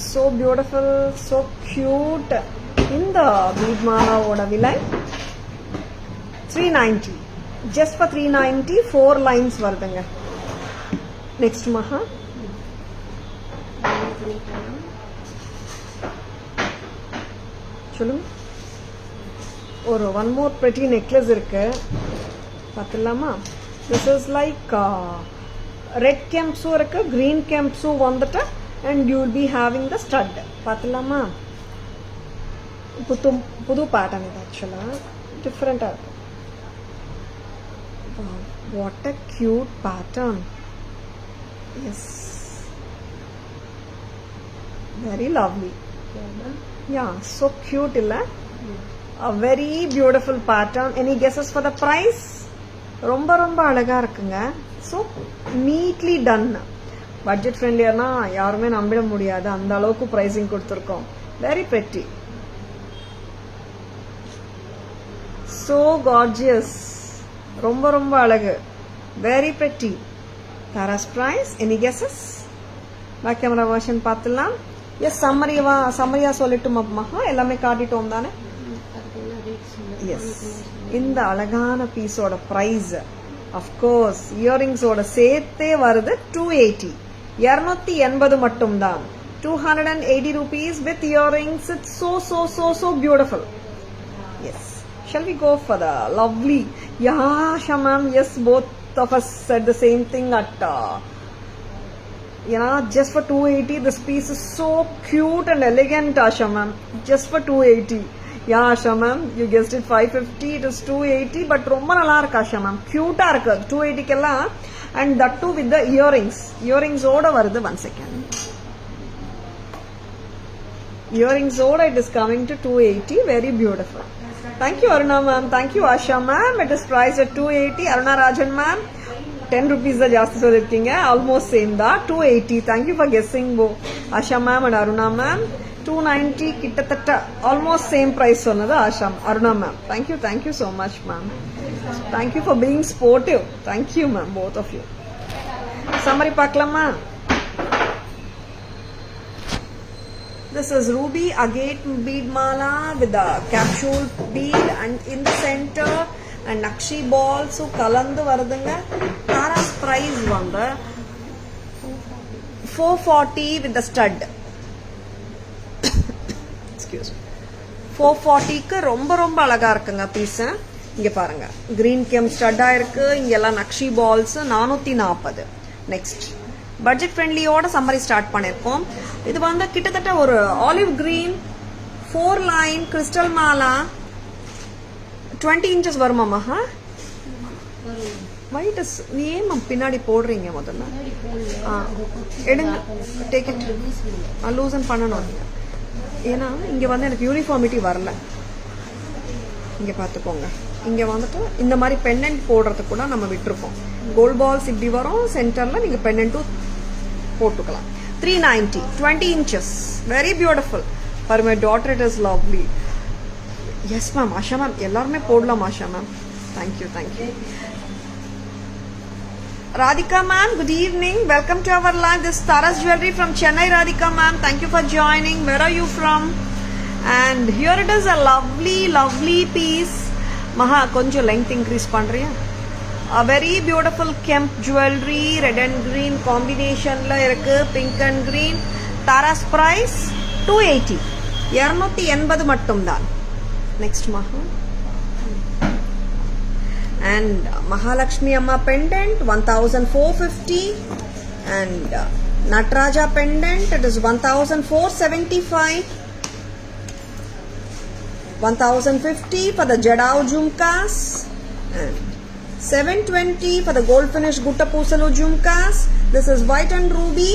So beautiful, so cute. In the bead mala oda vilai 390. Just for 390 4 lines varudanga. Next maha பண்ணிக்கலாம். சொல்லுங்க. ஒரு one more pretty necklace இருக்கு, பார்த்துலாமா? This is like red கெம்ப்ஸும் இருக்கு, green கெம்ப்ஸும் வந்துட்டு, and you will be having the stud. பார்த்துலாமா? புது pattern இது, ஆக்சுவலா டிஃப்ரெண்டா இருக்கு. What a cute pattern. Yes, very lovely. Yeah, so cute illa. A very beautiful pattern. Any guesses for the price? ரொம்ப ரொம்ப அழகா இருக்குங்க. So neatly done. Budget friendlyனா யாருமே நம்பிட முடியாது, அந்த அளவுக்கு pricing கொடுத்திருக்கோம். Very pretty. So gorgeous. ரொம்ப ரொம்ப அழகு. Very pretty. Tara's price. Any guesses? Back camera version பார்த்துலாம். Yes, சம்மரியா சொல்லிட்டுமா மகா? எல்லாமே காட்டிட்டோம் தானே? எஸ். இந்த அழகான பீஸோட பிரைஸ் அஃப்கோர்ஸ் இயரிங்ஸோட சேர்த்தே வருது 280. 280 மட்டும்தான். 280 rupees with earrings. It's so beautiful. Yes. Shall we go for the lovely? Yeah, Shamam. Yes, both of us said the same thing at just for 280. This piece is so cute and elegant, Asha ma'am. Just for 280. Yeah, Asha ma'am, you guessed it, 550. It is 280, but romba nalla irukku Asha ma'am. Cute ah irukku 280 kella, and that too with the earrings. Earrings oda varudhu. One second. Earrings oda it is coming to 280. Very beautiful. Thank you, Aruna ma'am. Thank you, Asha ma'am. It is priced at 280. Aruna Rajan ma'am, 10 rupees da jaasti solirkeenga. Almost same da, 280. Thank you for guessing, bo Asha ma'am and Aruna ma'am. 290 kittatta almost same price sonnadhu Asha Aruna ma'am. Thank you so much ma'am. Thank you for being sportive. Thank you ma'am, both of you. Summary paklama. This is ruby agate bead mala with the capsule bead, and in the center and nakshi balls kalandu varudunga. Tara's price vanda 440 with the stud. Excuse me. 440 க்கு ரொம்ப ரொம்ப அழகா இருக்குங்க piece. இங்க பாருங்க, green kem stud ஆ இருக்கு. இங்க எல்லாம் நக்ஷி balls 440. நெக்ஸ்ட் பட்ஜெட் ஃப்ரெண்ட்லியோட சம்மரி ஸ்டார்ட் பண்ணிருக்கோம். இது வந்து கிட்டத்தட்ட ஒரு olive green 4 line crystal mala 20 inches வருமா மகா? வைட் இஸ் ஏன் பின்னாடி போடுறீங்க? முதல்ல எடுங்க, டேக் இட், லூசன் பண்ணணும். ஏன்னா இங்க வந்து எனக்கு யூனிஃபார்மிட்டி வரல. இங்க பாத்துக்கோங்க, இங்க வந்துட்டு இந்த மாதிரி பெண்டன்ட் போடுறதுக்கு கூட நம்ம விட்டுருக்கோம். கோல்ட் பால்ஸ் இப்படி வரும், சென்டர்ல நீங்க பெண்டன்ட்டும் போட்டுக்கலாம். 390, 20 inches, very beautiful. For my daughter it is lovely. Yes ma'am, Asha ma'am, எல்லாருமே போடலாம் Asha ma'am. Thank you. Radhika ma'am, good evening. Welcome to our live. This is Tara's Jewelry from Chennai. Radhika ma'am, thank you for joining. Where are you from? And here it is, a lovely piece. Maha, konja length increase pandriya. A very beautiful Kemp jewelry, red and green combination la irukku, pink and green. Tara's price 280. 280 mattum dhaan. Next Maha. And Mahalakshmi Amma pendant 1450, and Nataraja pendant it is 1475. 1050 for the Jadao Jhumkas, and 720 for the gold finish Gutta Pusalu Jhumkas. This is white and ruby,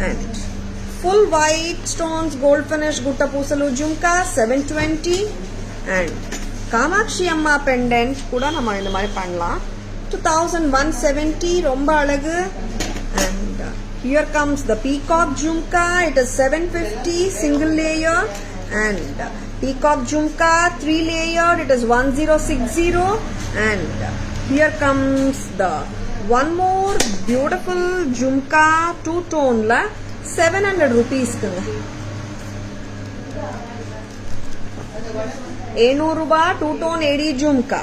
and full white stones gold finish Gutta Pusalu Jhumkas 720. And Kamakshi Amma pendant kuda nama indha mari pannalam 2170, romba alagu. And here comes the peacock jhumka, it is 750 single layer, and peacock jhumka 3 layer, it is 1060. And here comes the one more beautiful jhumka 2 tone la 700 rupees kunga. 700 ರೂಪಾಯಿ 2 tone AD jhumka.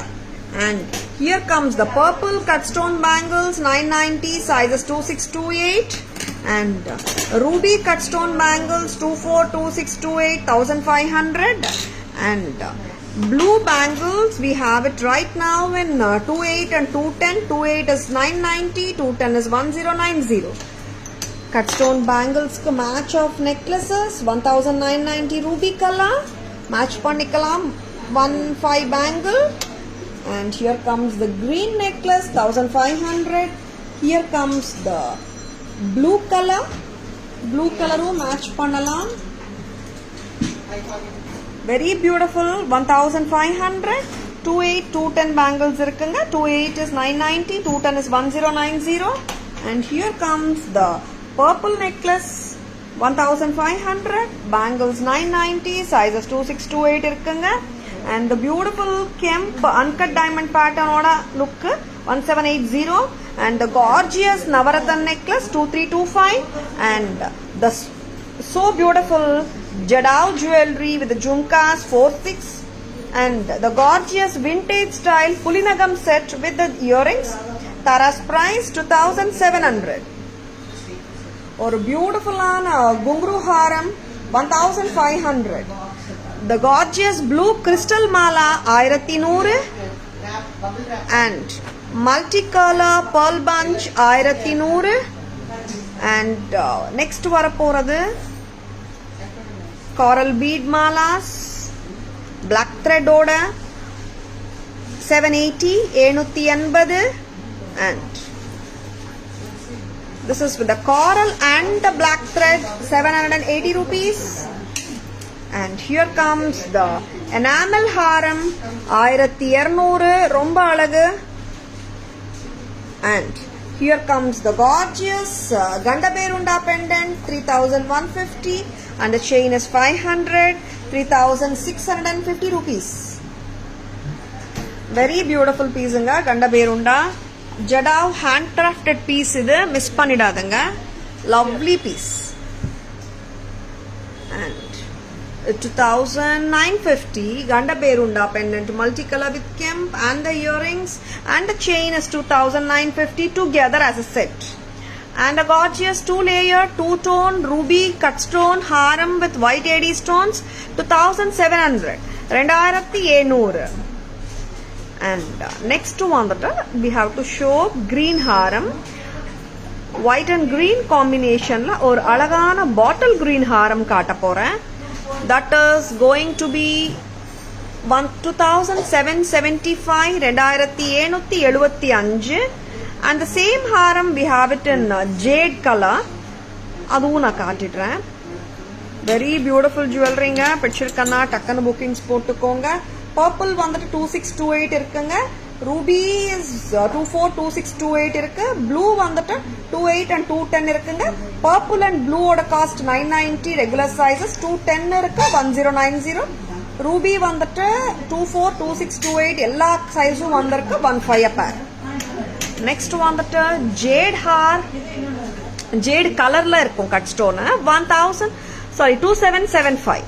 And here comes the purple cut stone bangles, 990, sizes 2628. And ruby cut stone bangles, 242628, 1500. And blue bangles, we have it right now in 28 and 210. 28 is 990, 210 is 1090. Cut stone bangles ku match of necklaces, 1990 ruby color. Match pannikalam 15 bangle. And here comes the green necklace, 1500. Here comes the blue color. Blue color match pannalam. Very beautiful, 1500. 28, 210 bangles irukanga. 28 is 990, 210 is 1090. And here comes the purple necklace, 1500. Bangles 990, sizes 2628 irukanga. And the beautiful Kemp uncut diamond pattern oda look 1780. And the gorgeous Navaratna necklace 2325. And the so beautiful Jadao jewelry with the jhumkas 46. And the gorgeous vintage style Pulinagam set with the earrings. Tara's price 2700. Or beautiful Gungru Haram 1500. The gorgeous blue crystal mala 1100. And multicolor pearl bunch 1100. And next varaporadhu coral bead malas black thread oda 780, 780. And this is with the coral and the black thread, 780 rupees. And here comes the enamel haram, 1200, romba alagu. And here comes the gorgeous Gandaberunda pendant, 3150. And the chain is 500, 3650 rupees. Very beautiful piece inga, Gandaberunda. Jadao handcrafted piece idu, miss pannidadanga. Lovely piece. And 2950 Gandaberunda pendant multicolor with Kemp and the earrings and the chain is 2950 together as a set. And a gorgeous 2-layer 2-tone ruby cut stone haram with white AD stones 2700, 2700. And next one that we have to show green haram, white and green combination la or alagana bottle green haram kaata poren. That is going to be 2775, 2775. And the same haram we have it in jade color. Adu na kaatidren. Very beautiful jewelry nga. Picture kanna takkana bookings pottukonga. Purple vandata 2628 irukanga. Ruby is 242628 irukku. Blue vandata 28 and 210 irukanga. Purple and blue oda cost 990, regular sizes 210 irukku, 1090. Ruby vandata 242628 ella size vandirukku, 15 a pair. Next vandata jade color la irukum cut stone 2775.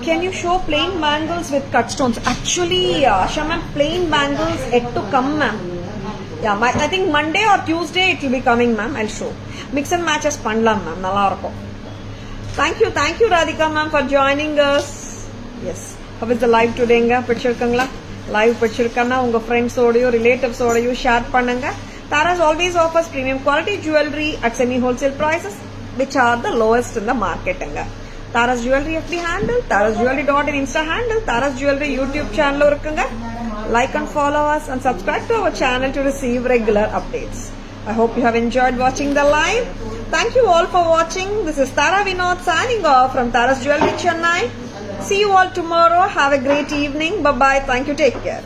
Can you show plain bangles with cut stones? Actually, Shama, plain bangles yet to come, ma'am. Yeah, I think Monday or Tuesday it will be coming, ma'am. I'll show. Mix and matches pandalam, ma'am. Nalla irukum. Thank you, Radhika, ma'am, for joining us. Yes. How is the live today? Picture kangla. Live picture kanna unga friends odayo relatives odayo share pannunga. Taras always offers premium quality jewelry at semi wholesale prices which are the lowest in the market anga. Taras Jewelry FB handle, Taras Jewelry in Insta handle, Taras Jewelry YouTube channel irukanga. Like and follow us and subscribe to our channel to receive regular updates. I hope you have enjoyed watching the live. Thank you all for watching. This is Tara Vinod signing off from Taras Jewelry Chennai. See you all tomorrow. Have a great evening. Bye bye. Thank you. Take care.